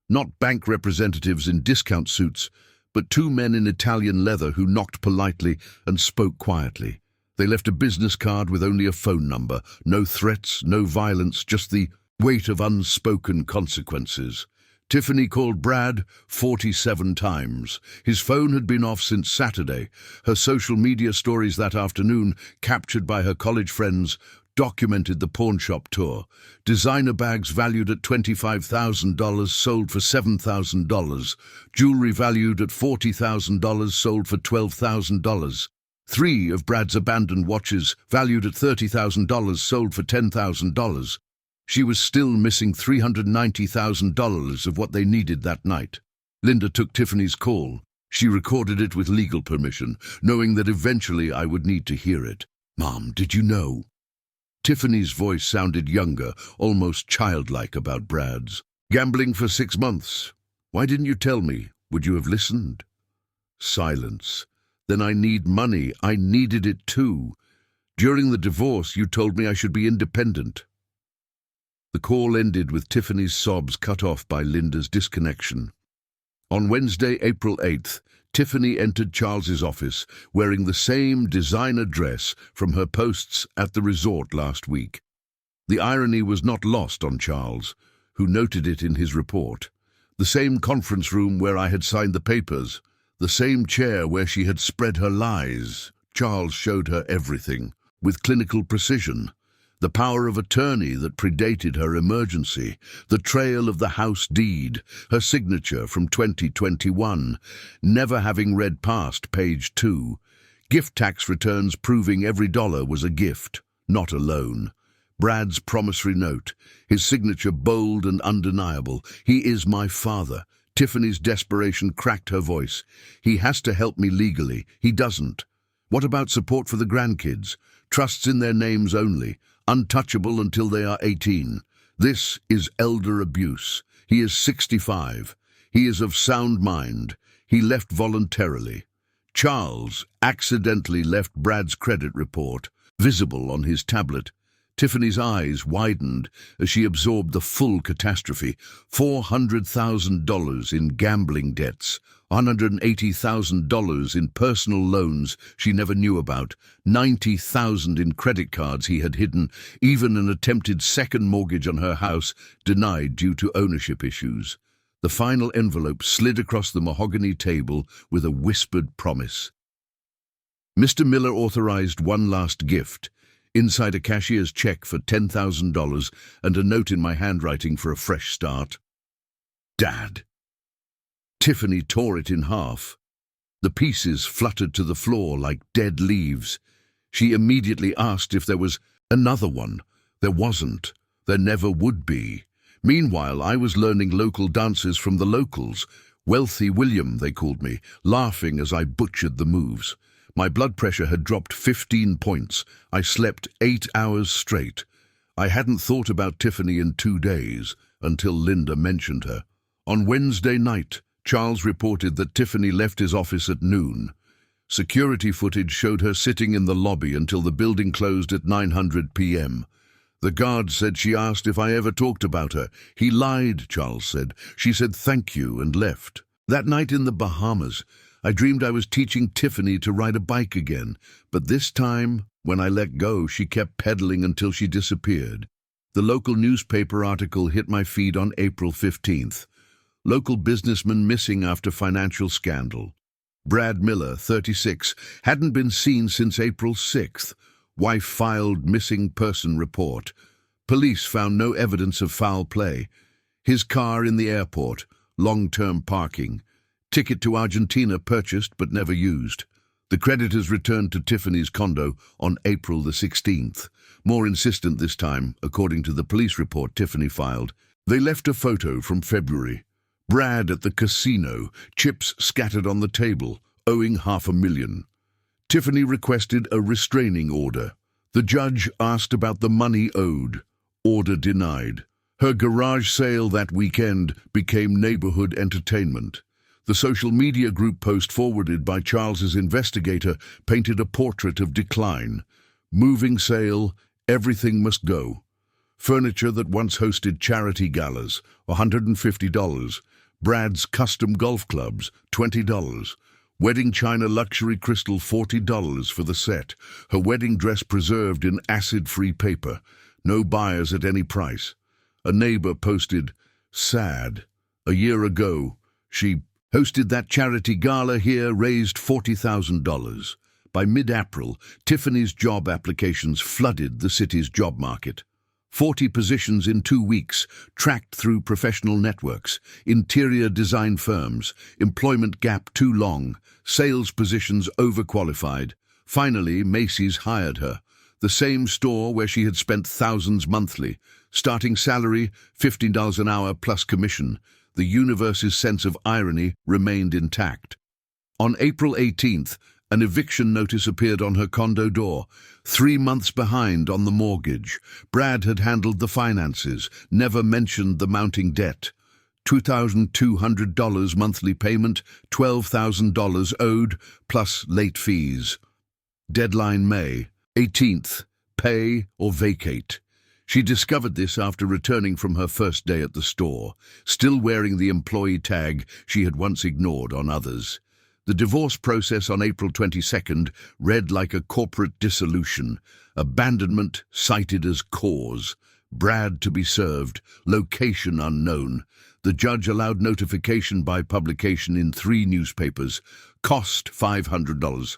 Not bank representatives in discount suits, but 2 men in Italian leather who knocked politely and spoke quietly. They left a business card with only a phone number. No threats, no violence, just the weight of unspoken consequences. Tiffany called Brad 47 times. His phone had been off since Saturday. Her social media stories that afternoon, captured by her college friends, documented the pawnshop tour. Designer bags valued at $25,000 sold for $7,000. Jewelry valued at $40,000 sold for $12,000. 3 of Brad's abandoned watches, valued at $30,000, sold for $10,000. She was still missing $390,000 of what they needed that night. Linda took Tiffany's call. She recorded it with legal permission, knowing that eventually I would need to hear it. "Mom, did you know?" Tiffany's voice sounded younger, almost childlike about Brad's. "Gambling for 6 months. Why didn't you tell me? Would you have listened?" Silence. "Then I need money. I needed it too. During the divorce, you told me I should be independent." The call ended with Tiffany's sobs cut off by Linda's disconnection. On Wednesday, April 8th, Tiffany entered Charles's office wearing the same designer dress from her posts at the resort last week. The irony was not lost on Charles, who noted it in his report. The same conference room where I had signed the papers, the same chair where she had spread her lies. Charles showed her everything, with clinical precision. The power of attorney that predated her emergency, the trail of the house deed, her signature from 2021, never having read past page 2, gift tax returns proving every dollar was a gift, not a loan. Brad's promissory note, his signature bold and undeniable. "He is my father." Tiffany's desperation cracked her voice. "He has to help me legally. He doesn't. What about support for the grandkids? Trusts in their names only. Untouchable until they are 18. This is elder abuse. He is 65. He is of sound mind. He left voluntarily." Charles accidentally left Brad's credit report, visible on his tablet. Tiffany's eyes widened as she absorbed the full catastrophe. $400,000 in gambling debts, $180,000 in personal loans she never knew about, $90,000 in credit cards he had hidden, even an attempted second mortgage on her house denied due to ownership issues. The final envelope slid across the mahogany table with a whispered promise. Mr. Miller authorized one last gift. Inside a cashier's check for $10,000 and a note in my handwriting for a fresh start. Dad. Tiffany tore it in half. The pieces fluttered to the floor like dead leaves. She immediately asked if there was another one. There wasn't. There never would be. Meanwhile, I was learning local dances from the locals. Wealthy William, they called me, laughing as I butchered the moves. My blood pressure had dropped 15 points. I slept 8 hours straight. I hadn't thought about Tiffany in 2 days, until Linda mentioned her. On Wednesday night, Charles reported that Tiffany left his office at noon. Security footage showed her sitting in the lobby until the building closed at 9:00 p.m. The guard said she asked if I ever talked about her. He lied, Charles said. She said thank you and left. That night in the Bahamas, I dreamed I was teaching Tiffany to ride a bike again, but this time, when I let go, she kept pedaling until she disappeared. The local newspaper article hit my feed on April 15th. Local businessman missing after financial scandal. Brad Miller, 36, hadn't been seen since April 6th. Wife filed missing person report. Police found no evidence of foul play. His car in the airport, long-term parking. Ticket to Argentina purchased but never used. The creditors returned to Tiffany's condo on April the 16th. More insistent this time, according to the police report Tiffany filed. They left a photo from February. Brad at the casino, chips scattered on the table, owing $500,000. Tiffany requested a restraining order. The judge asked about the money owed. Order denied. Her garage sale that weekend became neighborhood entertainment. The social media group post forwarded by Charles's investigator painted a portrait of decline. Moving sale, everything must go. Furniture that once hosted charity galas, $150. Brad's custom golf clubs, $20. Wedding china luxury crystal, $40 for the set. Her wedding dress preserved in acid-free paper. No buyers at any price. A neighbor posted, sad. A year ago, she hosted that charity gala here, raised $40,000. By mid-April, Tiffany's job applications flooded the city's job market. 40 positions in 2 weeks, tracked through professional networks, interior design firms, employment gap too long, sales positions overqualified. Finally, Macy's hired her, the same store where she had spent thousands monthly. Starting salary, $15 an hour plus commission. The universe's sense of irony remained intact. On April 18th, an eviction notice appeared on her condo door. 3 months behind on the mortgage. Brad had handled the finances, never mentioned the mounting debt. $2,200 monthly payment, $12,000 owed, plus late fees. Deadline May 18th. Pay or vacate. She discovered this after returning from her first day at the store, still wearing the employee tag she had once ignored on others. The divorce process on April 22nd read like a corporate dissolution. Abandonment cited as cause. Brad to be served. Location unknown. The judge allowed notification by publication in 3 newspapers. Cost $500.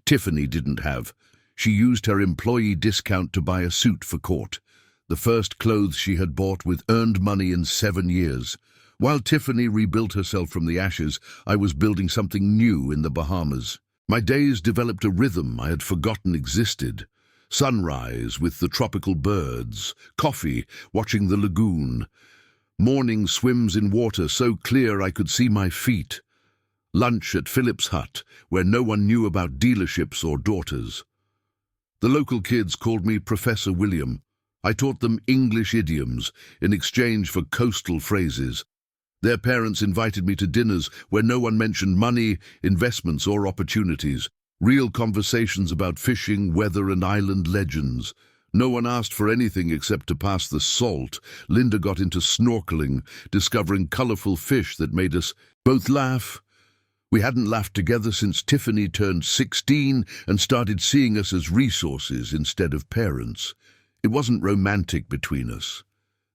Tiffany didn't have. She used her employee discount to buy a suit for court. The first clothes she had bought with earned money in 7 years. While Tiffany rebuilt herself from the ashes, I was building something new in the Bahamas. My days developed a rhythm I had forgotten existed. Sunrise with the tropical birds, coffee, watching the lagoon. Morning swims in water so clear I could see my feet. Lunch at Philip's hut, where no one knew about dealerships or daughters. The local kids called me Professor William. I taught them English idioms in exchange for coastal phrases. Their parents invited me to dinners where no one mentioned money, investments, or opportunities. Real conversations about fishing, weather, and island legends. No one asked for anything except to pass the salt. Linda got into snorkeling, discovering colorful fish that made us both laugh. We hadn't laughed together since Tiffany turned 16 and started seeing us as resources instead of parents. It wasn't romantic between us.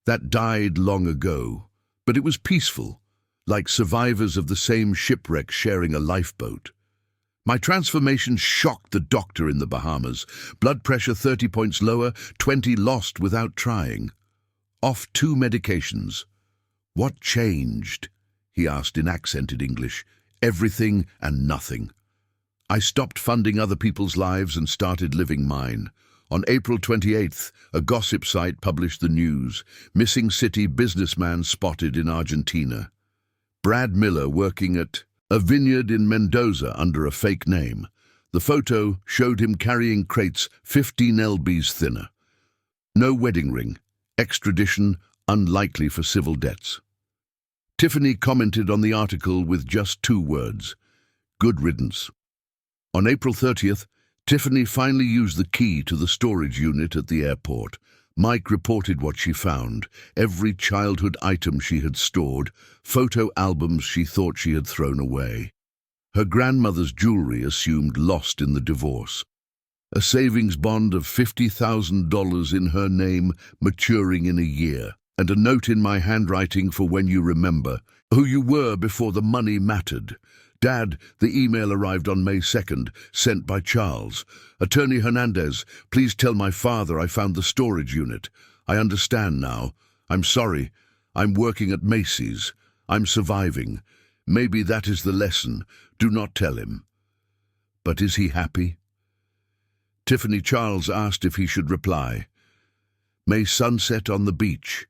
That died long ago. But it was peaceful, like survivors of the same shipwreck sharing a lifeboat. My transformation shocked the doctor in the Bahamas. Blood pressure 30 points lower, 20 lost without trying. Off 2 medications. What changed? He asked in accented English. Everything and nothing. I stopped funding other people's lives and started living mine. On April 28th, a gossip site published the news. Missing city businessman spotted in Argentina. Brad Miller working at a vineyard in Mendoza under a fake name. The photo showed him carrying crates 15 lbs thinner. No wedding ring. Extradition unlikely for civil debts. Tiffany commented on the article with just 2 words: good riddance. On April 30th, Tiffany finally used the key to the storage unit at the airport. Mike reported what she found: every childhood item she had stored, photo albums she thought she had thrown away. Her grandmother's jewelry assumed lost in the divorce. A savings bond of $50,000 in her name maturing in a year, and a note in my handwriting for when you remember who you were before the money mattered. Dad, the email arrived on May 2nd, sent by Charles. Attorney Hernandez, please tell my father I found the storage unit. I understand now. I'm sorry. I'm working at Macy's. I'm surviving. Maybe that is the lesson. Do not tell him. But is he happy? Tiffany. Charles asked if he should reply. May sunset on the beach.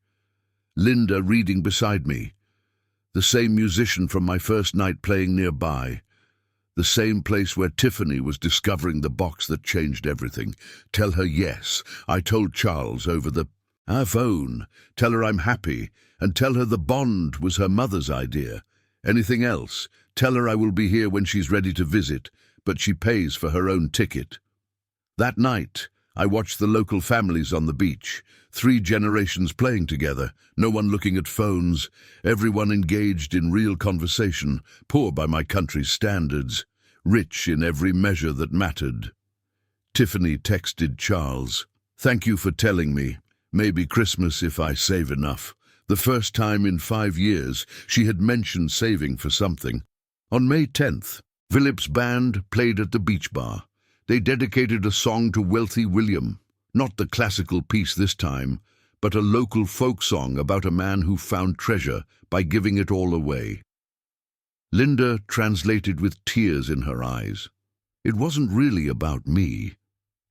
Linda reading beside me. The same musician from my first night playing nearby. The same place where Tiffany was discovering the box that changed everything. Tell her yes. I told Charles over the phone. Tell her I'm happy, and tell her the bond was her mother's idea. Anything else? Tell her I will be here when she's ready to visit, but she pays for her own ticket. That night, I watched the local families on the beach. 3 generations playing together, no one looking at phones, everyone engaged in real conversation, poor by my country's standards, rich in every measure that mattered. Tiffany texted Charles, "Thank you for telling me. Maybe Christmas if I save enough." The first time in 5 years she had mentioned saving for something. On May 10th, Philip's band played at the beach bar. They dedicated a song to Wealthy William. Not the classical piece this time, but a local folk song about a man who found treasure by giving it all away. Linda translated with tears in her eyes. It wasn't really about me.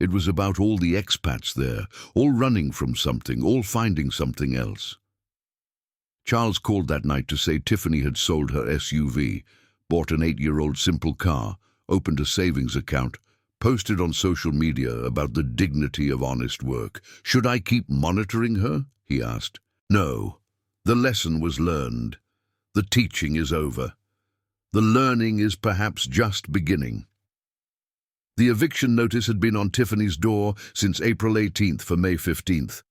It was about all the expats there, all running from something, all finding something else. Charles called that night to say Tiffany had sold her SUV, bought an 8-year-old simple car, opened a savings account, posted on social media about the dignity of honest work. Should I keep monitoring her? He asked. No. The lesson was learned. The teaching is over. The learning is perhaps just beginning. The eviction notice had been on Tiffany's door since April 18th for May 15th.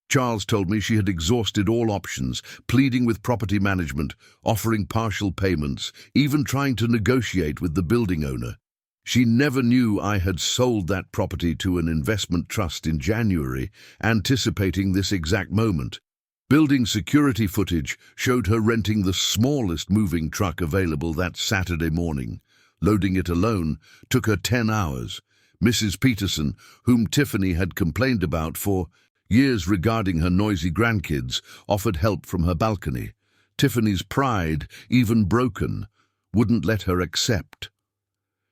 Charles told me she had exhausted all options, pleading with property management, offering partial payments, even trying to negotiate with the building owner. She never knew I had sold that property to an investment trust in January, anticipating this exact moment. Building security footage showed her renting the smallest moving truck available that Saturday morning. Loading it alone took her 10 hours. Mrs. Peterson, whom Tiffany had complained about for years regarding her noisy grandkids, offered help from her balcony. Tiffany's pride, even broken, wouldn't let her accept.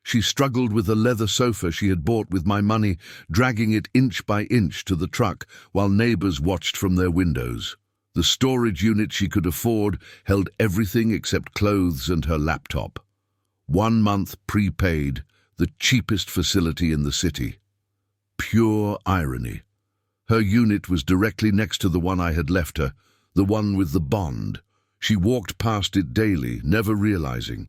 She struggled with the leather sofa she had bought with my money, dragging it inch by inch to the truck while neighbors watched from their windows. The storage unit she could afford held everything except clothes and her laptop. 1 month prepaid, the cheapest facility in the city. Pure irony. Her unit was directly next to the one I had left her, the one with the bond. She walked past it daily, never realizing.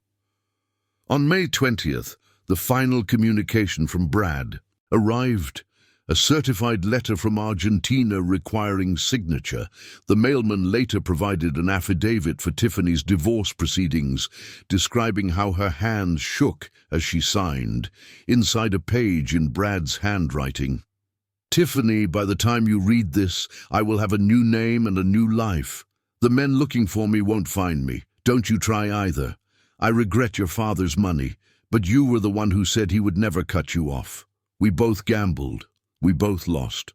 On May 20th, the final communication from Brad arrived. A certified letter from Argentina requiring signature. The mailman later provided an affidavit for Tiffany's divorce proceedings, describing how her hands shook as she signed, inside a page in Brad's handwriting. Tiffany, by the time you read this, I will have a new name and a new life. The men looking for me won't find me. Don't you try either. I regret your father's money, but you were the one who said he would never cut you off. We both gambled. We both lost.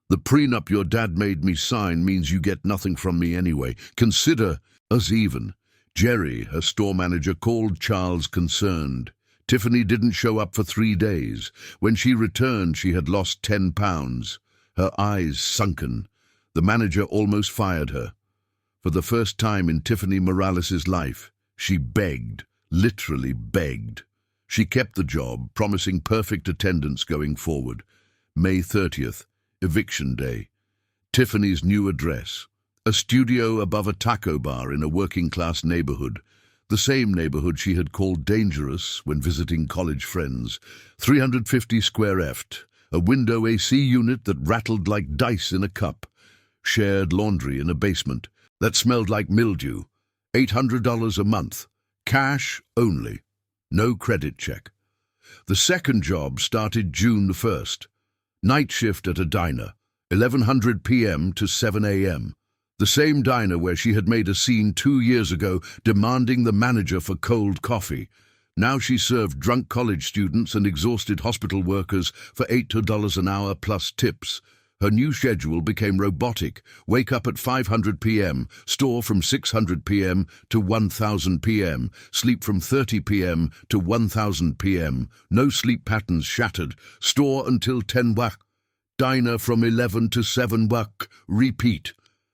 The prenup your dad made me sign means you get nothing from me anyway. Consider us even. Jerry, her store manager, called Charles concerned. Tiffany didn't show up for 3 days. When she returned, she had lost 10 pounds. Her eyes sunken. The manager almost fired her. For the first time in Tiffany Morales' life, she begged, literally begged. She kept the job, promising perfect attendance going forward. May 30th, eviction day. Tiffany's new address. A studio above a taco bar in a working-class neighborhood, the same neighborhood she had called dangerous when visiting college friends. 350 square ft, a window AC unit that rattled like dice in a cup, shared laundry in a basement that smelled like mildew, $800 a month, cash only, no credit check. The second job started June the 1st, night shift at a diner, 1100 p.m. to 7 a.m., the same diner where she had made a scene 2 years ago demanding the manager for cold coffee. Now she served drunk college students and exhausted hospital workers for $8 an hour plus tips. Her new schedule became robotic. Wake up at 500 p.m., store from 600 p.m. to 1000 p.m., sleep from 30 p.m. to 1000 p.m., no sleep patterns shattered, store until 10 wak, diner from 11 to 7 wak, repeat.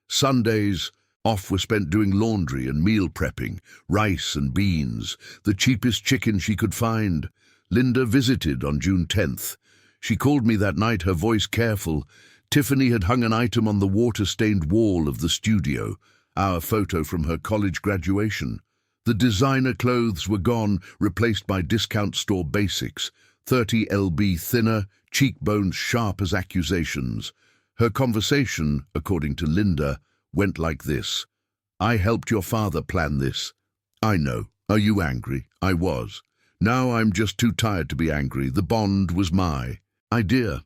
Sundays off were spent doing laundry and meal prepping, rice and beans, the cheapest chicken she could find. Linda visited on June 10th. She called me that night, her voice careful. Tiffany had hung an item on the water-stained wall of the studio, our photo from her college graduation. The designer clothes were gone, replaced by discount store basics, 30 lb thinner, cheekbones sharp as accusations. Her conversation, according to Linda, went like this. I helped your father plan this. I know. Are you angry? I was. Now I'm just too tired to be angry. The bond was my idea.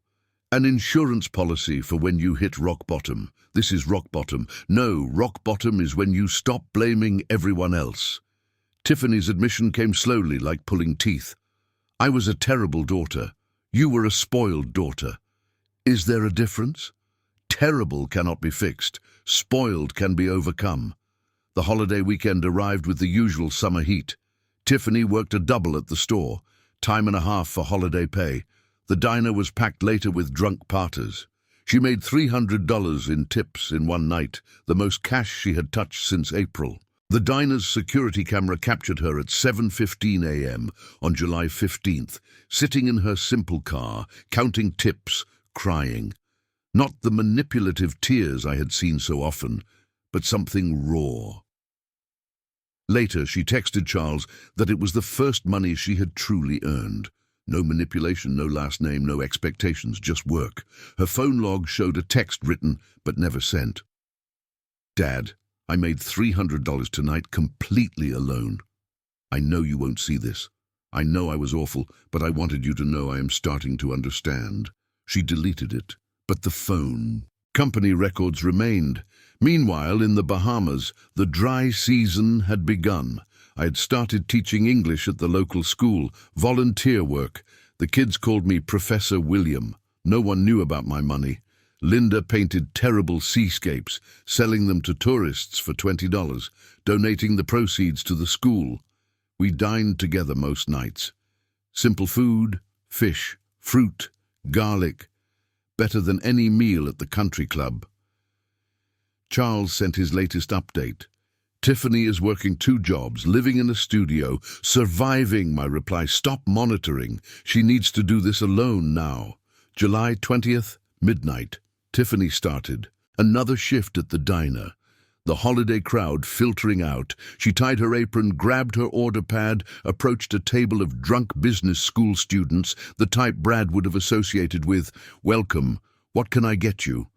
An insurance policy for when you hit rock bottom. This is rock bottom. No, rock bottom is when you stop blaming everyone else. Tiffany's admission came slowly, like pulling teeth. I was a terrible daughter. You were a spoiled daughter. Is there a difference? Terrible cannot be fixed. Spoiled can be overcome. The holiday weekend arrived with the usual summer heat. Tiffany worked a double at the store, time and a half for holiday pay. The diner was packed later with drunk parters. She made $300 in tips in one night, the most cash she had touched since April. The diner's security camera captured her at 7:15 a.m. on July 15th, sitting in her simple car, counting tips, crying. Not the manipulative tears I had seen so often, but something raw. Later, she texted Charles that it was the first money she had truly earned. No manipulation, no last name, no expectations, just work. Her phone log showed a text written but never sent. Dad, I made $300 tonight completely alone. I know you won't see this. I know I was awful, but I wanted you to know I am starting to understand. She deleted it, but the phone. Company records remained. Meanwhile, in the Bahamas, the dry season had begun. I had started teaching English at the local school, volunteer work. The kids called me Professor William. No one knew about my money. Linda painted terrible seascapes, selling them to tourists for $20, donating the proceeds to the school. We dined together most nights. Simple food, fish, fruit, garlic, better than any meal at the country club. Charles sent his latest update. Tiffany is working 2 jobs, living in a studio, surviving. My reply, stop monitoring. She needs to do this alone now. July 20th, midnight. Tiffany started. Another shift at the diner. The holiday crowd filtering out. She tied her apron, grabbed her order pad, approached a table of drunk business school students, the type Brad would have associated with, "Welcome, what can I get you?"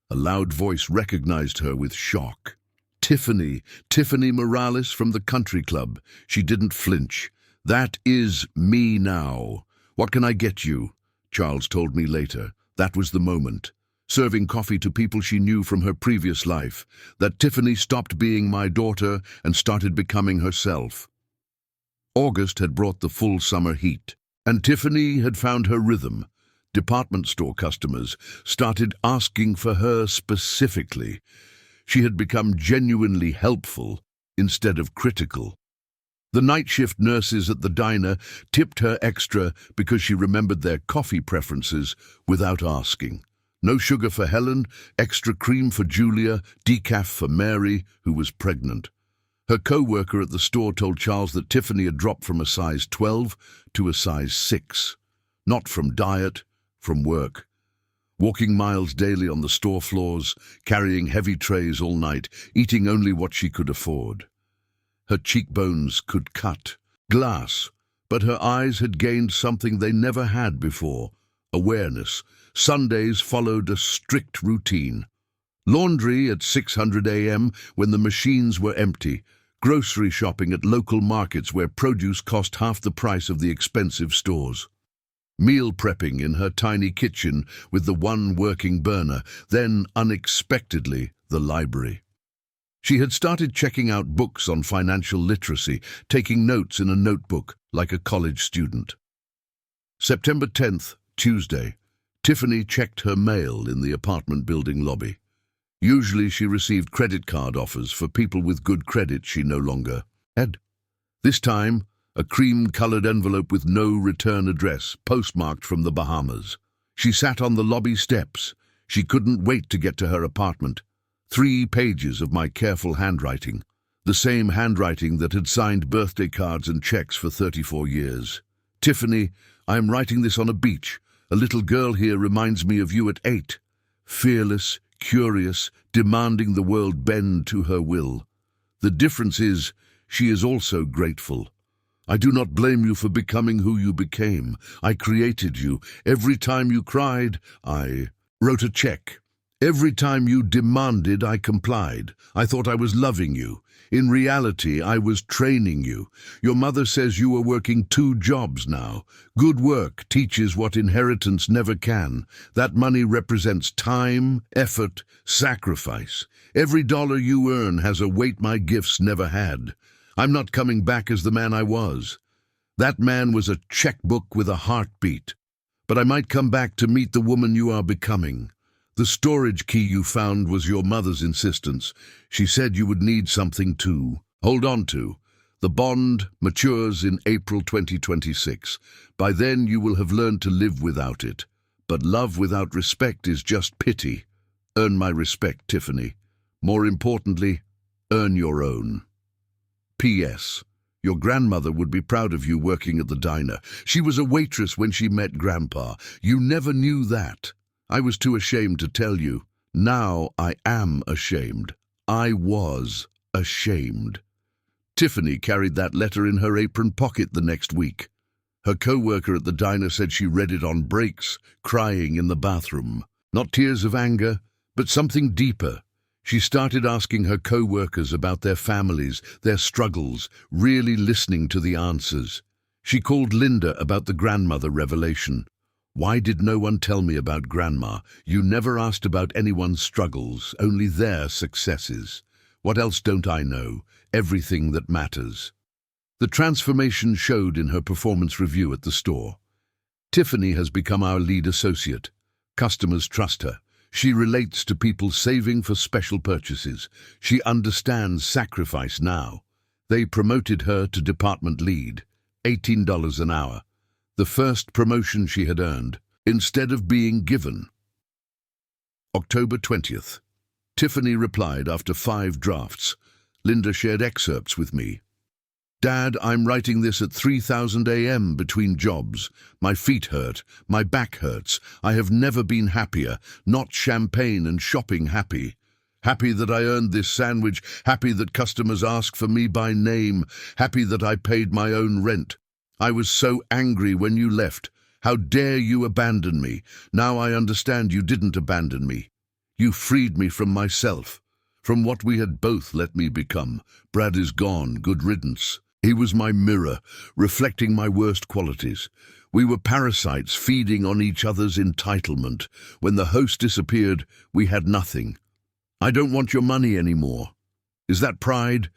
A loud voice recognized her with shock. Tiffany Morales from the country club. She didn't flinch. "That is me now. What can I get you?" Charles told me later. That was the moment. Serving coffee to people she knew from her previous life, that Tiffany stopped being my daughter and started becoming herself. August had brought the full summer heat, and Tiffany had found her rhythm. Department store customers started asking for her specifically. She had become genuinely helpful instead of critical. The night shift nurses at the diner tipped her extra because she remembered their coffee preferences without asking. No sugar for Helen, extra cream for Julia, decaf for Mary, who was pregnant. Her co-worker at the store told Charles that Tiffany had dropped from a size 12 to a size 6. Not from diet, from work. walking miles daily on the store floors, carrying heavy trays all night, eating only what she could afford. Her cheekbones could cut glass, but her eyes had gained something they never had before: awareness. Sundays followed a strict routine. Laundry at 600 a.m. when the machines were empty, grocery shopping at local markets where produce cost half the price of the expensive stores. Meal prepping in her tiny kitchen with the one working burner, then, unexpectedly, the library. She had started checking out books on financial literacy, taking notes in a notebook like a college student. September 10th, Tuesday. Tiffany checked her mail in the apartment building lobby. Usually she received credit card offers for people with good credit she no longer had. This time, a cream-colored envelope with no return address, postmarked from the Bahamas. She sat on the lobby steps. She couldn't wait to get to her apartment. 3 pages of my careful handwriting, the same handwriting that had signed birthday cards and checks for 34 years. Tiffany, I am writing this on a beach. A little girl here reminds me of you at 8. Fearless, curious, demanding the world bend to her will. The difference is, she is also grateful. I do not blame you for becoming who you became. I created you. Every time you cried, I wrote a check. Every time you demanded, I complied. I thought I was loving you. In reality, I was training you. Your mother says you are working 2 jobs now. Good work teaches what inheritance never can. That money represents time, effort, sacrifice. Every dollar you earn has a weight my gifts never had. I'm not coming back as the man I was. That man was a checkbook with a heartbeat. But I might come back to meet the woman you are becoming. The storage key you found was your mother's insistence. She said you would need something to hold on to. The bond matures in April 2026. By then you will have learned to live without it. But love without respect is just pity. Earn my respect, Tiffany. More importantly, earn your own. P.S. Your grandmother would be proud of you working at the diner. She was a waitress when she met Grandpa. You never knew that. I was too ashamed to tell you. Now I am ashamed. I was ashamed. Tiffany carried that letter in her apron pocket the next week. Her co-worker at the diner said she read it on breaks, crying in the bathroom. Not tears of anger, but something deeper. She started asking her co-workers about their families, their struggles, really listening to the answers. She called Linda about the grandmother revelation. Why did no one tell me about Grandma? You never asked about anyone's struggles, only their successes. What else don't I know? Everything that matters. The transformation showed in her performance review at the store. Tiffany has become our lead associate. Customers trust her. She relates to people saving for special purchases. She understands sacrifice now. They promoted her to department lead, $18 an hour. The first promotion she had earned, instead of being given. October 20th. Tiffany replied after 5 drafts. Linda shared excerpts with me. Dad, I'm writing this at 3,000 a.m. between jobs. My feet hurt. My back hurts. I have never been happier. Not champagne and shopping happy. Happy that I earned this sandwich. Happy that customers ask for me by name. Happy that I paid my own rent. I was so angry when you left. How dare you abandon me? Now I understand you didn't abandon me. You freed me from myself, from what we had both let me become. Brad is gone, good riddance. He was my mirror, reflecting my worst qualities. We were parasites feeding on each other's entitlement. When the host disappeared, we had nothing. I don't want your money anymore. Is that pride?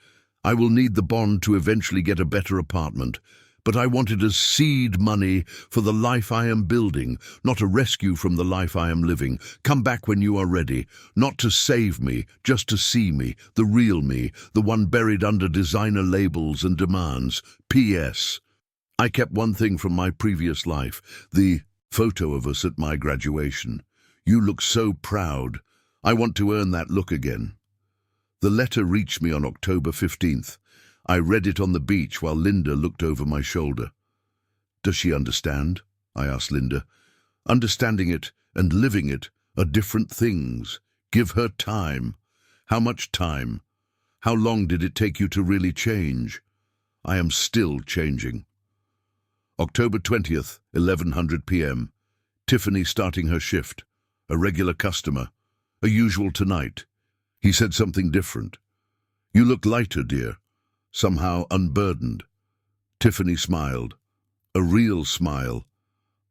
I will need the bond to eventually get a better apartment. But I wanted as seed money for the life I am building, not a rescue from the life I am living. Come back when you are ready, not to save me, just to see me, the real me, the one buried under designer labels and demands. P.S. I kept one thing from my previous life, the photo of us at my graduation. You look so proud. I want to earn that look again. The letter reached me on October 15th. I read it on the beach while Linda looked over my shoulder. Does she understand? I asked Linda. Understanding it and living it are different things. Give her time. How much time? How long did it take you to really change? I am still changing. October 20th, 1100 p.m. Tiffany starting her shift. A regular customer. A usual tonight. He said something different. You look lighter, dear. Somehow unburdened. Tiffany smiled. A real smile.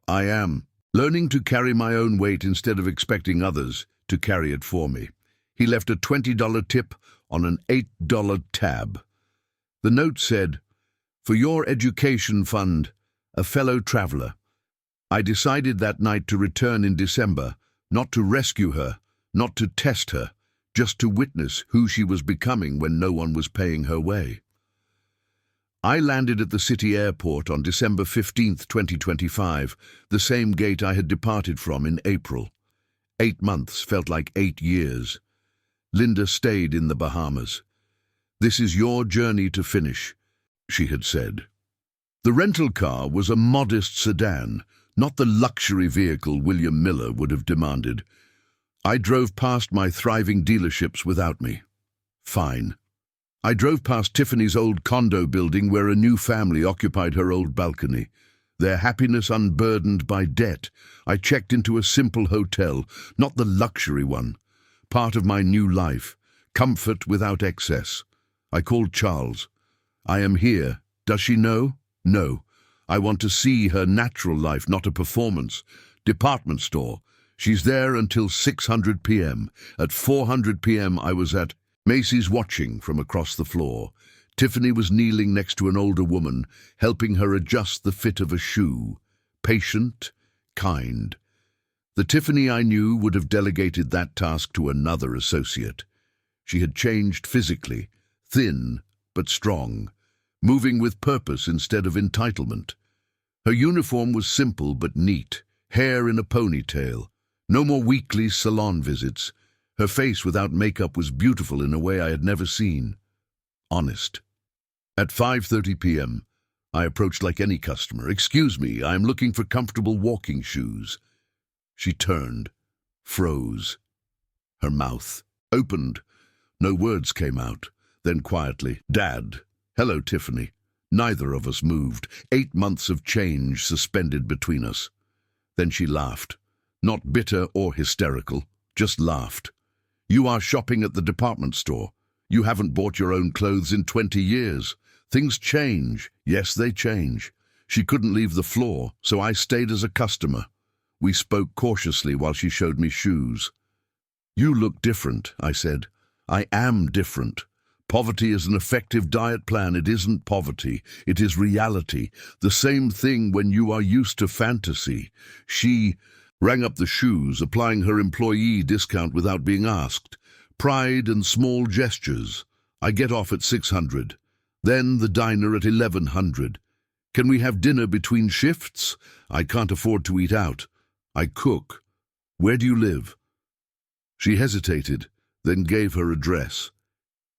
I am learning to carry my own weight instead of expecting others to carry it for me. He left a $20 tip on an $8 tab. The note said, "For your education fund, a fellow traveler. I decided that night to return in December, not to rescue her, not to test her, just to witness who she was becoming when no one was paying her way." I landed at the city airport on December 15th, 2025, the same gate I had departed from in April. 8 months felt like 8 years. Linda stayed in the Bahamas. "This is your journey to finish," she had said. The rental car was a modest sedan, not the luxury vehicle William Miller would have demanded. I drove past my thriving dealerships without me. Fine. I drove past Tiffany's old condo building where a new family occupied her old balcony. Their happiness unburdened by debt. I checked into a simple hotel, not the luxury one. Part of my new life. Comfort without excess. I called Charles. "I am here. Does she know?" "No. I want to see her natural life, not a performance." "Department store. She's there until 600 p.m. At 400 p.m. I was at Macy's watching from across the floor. Tiffany was kneeling next to an older woman, helping her adjust the fit of a shoe. Patient, kind. The Tiffany I knew would have delegated that task to another associate. She had changed physically, thin but strong, moving with purpose instead of entitlement. Her uniform was simple but neat, hair in a ponytail. No more weekly salon visits. Her face without makeup was beautiful in a way I had never seen. Honest. At 5:30 p.m., I approached like any customer. "Excuse me, I am looking for comfortable walking shoes." She turned, froze. Her mouth opened. No words came out. Then quietly, "Dad." "Hello, Tiffany." Neither of us moved. 8 months of change suspended between us. Then she laughed. Not bitter or hysterical, just laughed. "You are shopping at the department store. You haven't bought your own clothes in 20 years. Things change. Yes, they change." She couldn't leave the floor, so I stayed as a customer. We spoke cautiously while she showed me shoes. "You look different," I said. "I am different. Poverty is an effective diet plan. It isn't poverty. It is reality. The same thing when you are used to fantasy." She rang up the shoes, applying her employee discount without being asked. Pride and small gestures. I get off at 600. Then the diner at 1100. "Can we have dinner between shifts?" "I can't afford to eat out. I cook." "Where do you live?" She hesitated, then gave her address.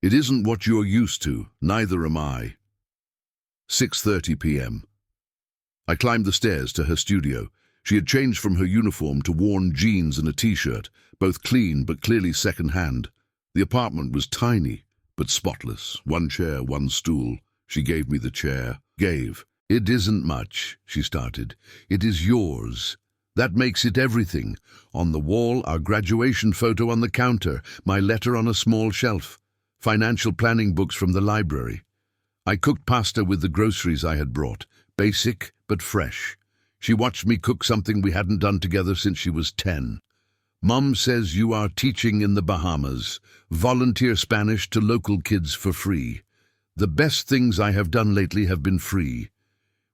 "It isn't what you're used to. Neither am I." 6:30 p.m. I climbed the stairs to her studio. She had changed from her uniform to worn jeans and a t-shirt, both clean but clearly second-hand. The apartment was tiny, but spotless. 1 chair, 1 stool. She gave me the chair. "It isn't much," she started. "It is yours. That makes it everything. On the wall, our graduation photo on the counter, my letter on a small shelf, financial planning books from the library. I cooked pasta with the groceries I had brought, basic but fresh. She watched me cook something we hadn't done together since she was 10. "Mom says you are teaching in the Bahamas. Volunteer Spanish to local kids for free. The best things I have done lately have been free."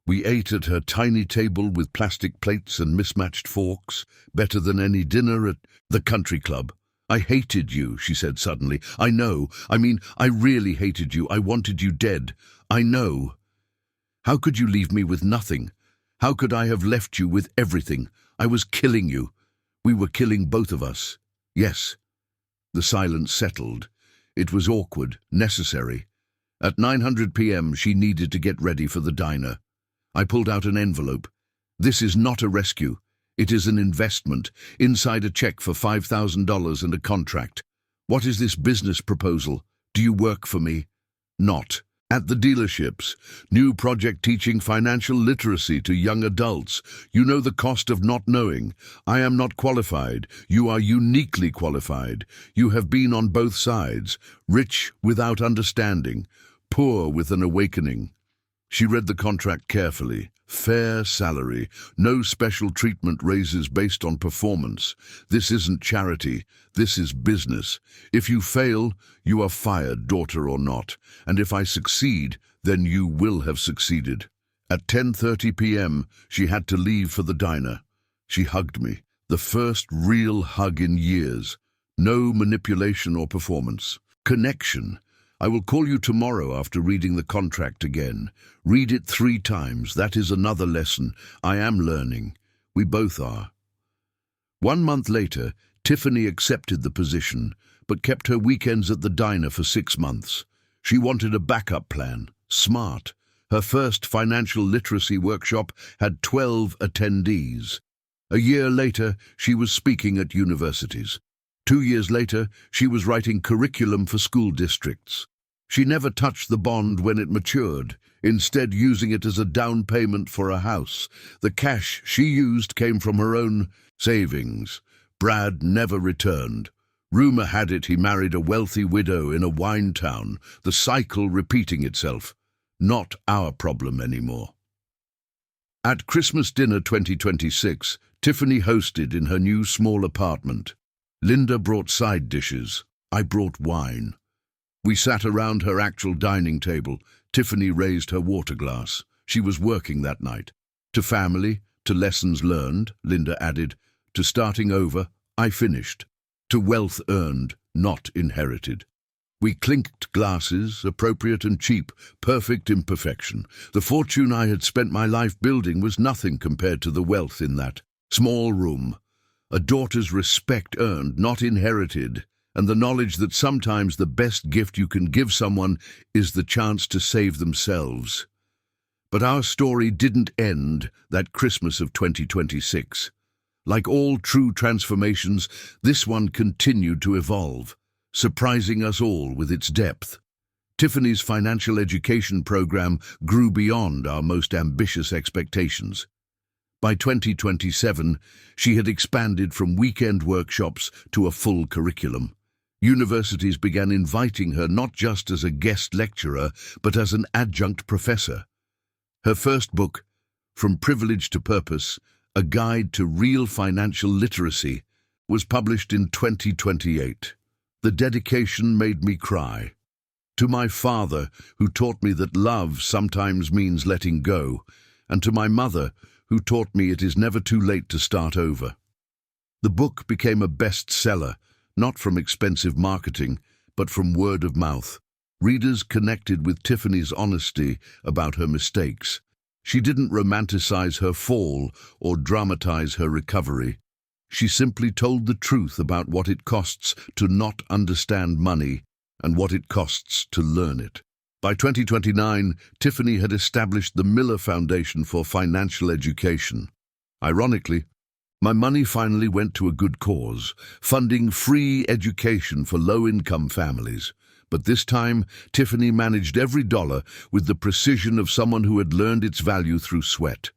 We ate at her tiny table with plastic plates and mismatched forks, better than any dinner at the country club. "I hated you," she said suddenly. "I know. I really hated you. I wanted you dead. I know. How could you leave me with nothing? How could I have left you with everything? I was killing you. We were killing both of us." "Yes." The silence settled. It was awkward, necessary. At 900 p.m. she needed to get ready for the diner. I pulled out an envelope. "This is not a rescue. It is an investment. Inside a check for $5,000 and a contract. What is this business proposal? Do you work for me? Not. At the dealerships, new project teaching financial literacy to young adults. You know the cost of not knowing. I am not qualified. You are uniquely qualified. You have been on both sides, rich without understanding, poor with an awakening. She read the contract carefully. Fair salary, no special treatment raises based on performance. This isn't charity, this is business. If you fail, you are fired, daughter or not. And if I succeed, then you will have succeeded. At 10:30 p.m., she had to leave for the diner. She hugged me, the first real hug in years. No manipulation or performance. Connection. I will call you tomorrow after reading the contract again. Read it 3 times. That is another lesson. I am learning. We both are. 1 month later, Tiffany accepted the position, but kept her weekends at the diner for 6 months. She wanted a backup plan. Smart. Her first financial literacy workshop had 12 attendees. A year later, she was speaking at universities. 2 years later, she was writing curriculum for school districts. She never touched the bond when it matured, instead using it as a down payment for a house. The cash she used came from her own savings. Brad never returned. Rumor had it he married a wealthy widow in a wine town, the cycle repeating itself. Not our problem anymore. At Christmas dinner 2026, Tiffany hosted in her new small apartment. Linda brought side dishes. I brought wine. We sat around her actual dining table. Tiffany raised her water glass. She was working that night. To family, to lessons learned, Linda added. To starting over, I finished. To wealth earned, not inherited. We clinked glasses, appropriate and cheap, perfect imperfection. The fortune I had spent my life building was nothing compared to the wealth in that small room. A daughter's respect earned, not inherited, and the knowledge that sometimes the best gift you can give someone is the chance to save themselves. But our story didn't end that Christmas of 2026. Like all true transformations, this one continued to evolve, surprising us all with its depth. Tiffany's financial education program grew beyond our most ambitious expectations. By 2027, she had expanded from weekend workshops to a full curriculum. Universities began inviting her not just as a guest lecturer, but as an adjunct professor. Her first book, From Privilege to Purpose, A Guide to Real Financial Literacy, was published in 2028. The dedication made me cry. To my father, who taught me that love sometimes means letting go, and to my mother, who taught me it is never too late to start over. The book became a bestseller, not from expensive marketing, but from word of mouth. Readers connected with Tiffany's honesty about her mistakes. She didn't romanticize her fall or dramatize her recovery. She simply told the truth about what it costs to not understand money and what it costs to learn it. By 2029, Tiffany had established the Miller Foundation for Financial Education. Ironically, my money finally went to a good cause, funding free education for low-income families. But this time, Tiffany managed every dollar with the precision of someone who had learned its value through sweat.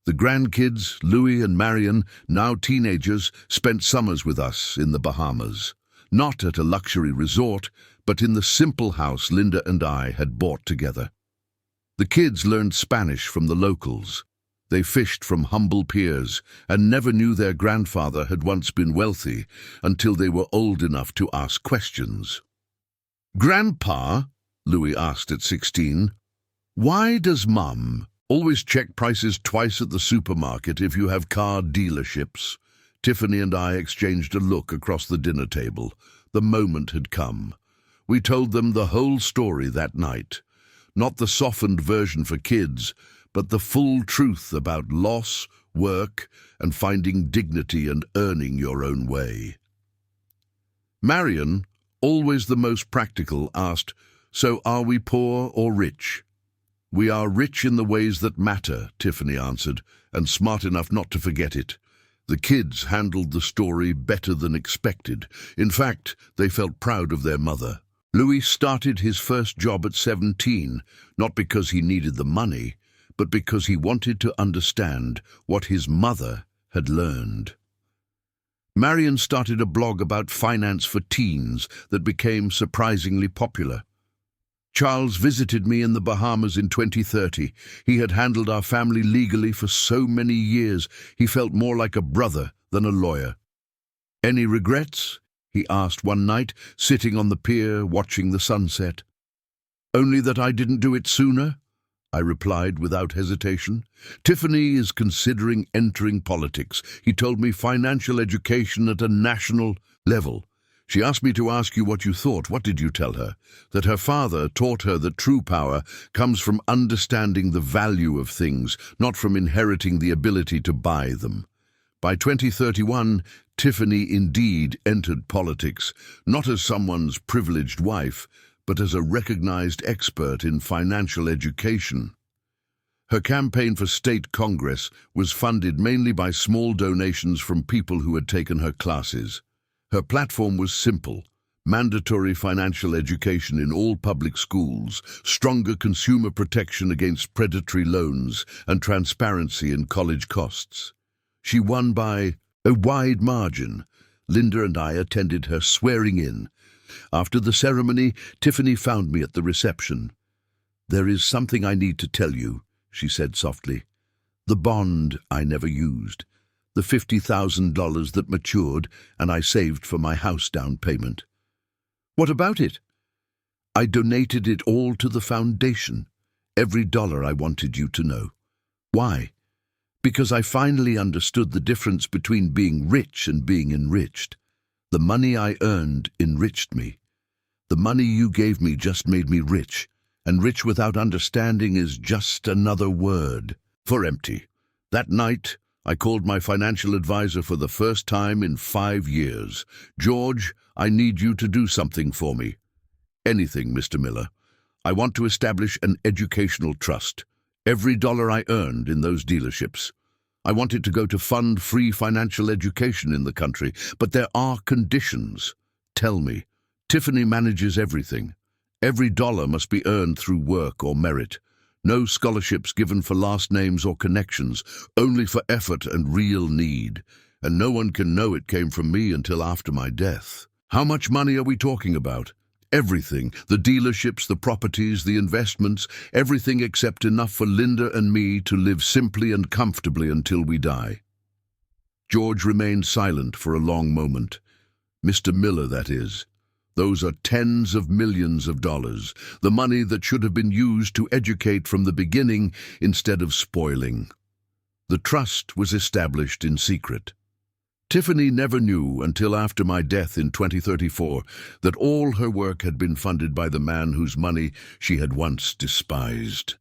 The grandkids, Louis and Marion, now teenagers, spent summers with us in the Bahamas. Not at a luxury resort, but in the simple house Linda and I had bought together. The kids learned Spanish from the locals. They fished from humble piers and never knew their grandfather had once been wealthy until they were old enough to ask questions. "Grandpa," Louis asked at 16, "why does Mum always check prices twice at the supermarket if you have car dealerships?" Tiffany and I exchanged a look across the dinner table. The moment had come. We told them the whole story that night. Not the softened version for kids, but the full truth about loss, work, and finding dignity and earning your own way. Marion, always the most practical, asked, "So are we poor or rich?" "We are rich in the ways that matter," Tiffany answered, and smart enough not to forget it. The kids handled the story better than expected. In fact, they felt proud of their mother. Louis started his first job at 17, not because he needed the money, but because he wanted to understand what his mother had learned. Marion started a blog about finance for teens that became surprisingly popular. Charles visited me in the Bahamas in 2030. He had handled our family legally for so many years. He felt more like a brother than a lawyer. "Any regrets?" he asked one night, sitting on the pier watching the sunset. "Only that I didn't do it sooner," I replied without hesitation. "Tiffany is considering entering politics. He told me financial education at a national level. She asked me to ask you what you thought. What did you tell her?" "That her father taught her that true power comes from understanding the value of things, not from inheriting the ability to buy them." By 2031, Tiffany indeed entered politics, not as someone's privileged wife, but as a recognized expert in financial education. Her campaign for state Congress was funded mainly by small donations from people who had taken her classes. Her platform was simple: mandatory financial education in all public schools, stronger consumer protection against predatory loans, and transparency in college costs. She won by a wide margin. Linda and I attended her swearing-in. After the ceremony, Tiffany found me at the reception. "There is something I need to tell you," she said softly. "The bond I never used. The $50,000 that matured and I saved for my house down payment." "What about it?" "I donated it all to the foundation. Every dollar, I wanted you to know." "Why?" "Because I finally understood the difference between being rich and being enriched. The money I earned enriched me. The money you gave me just made me rich, and rich without understanding is just another word for empty." That night, I called my financial advisor for the first time in 5 years. "George, I need you to do something for me." "Anything, Mr. Miller. I want to establish an educational trust. Every dollar I earned in those dealerships, I want it to go to fund free financial education in the country. But there are conditions." "Tell me." "Tiffany manages everything. Every dollar must be earned through work or merit. No scholarships given for last names or connections, only for effort and real need. And no one can know it came from me until after my death." "How much money are we talking about?" "Everything. The dealerships, the properties, the investments, everything except enough for Linda and me to live simply and comfortably until we die." George remained silent for a long moment. "Mr. Miller, that is. Those are tens of millions of dollars, the money that should have been used to educate from the beginning instead of spoiling." The trust was established in secret. Tiffany never knew until after my death in 2034 that all her work had been funded by the man whose money she had once despised.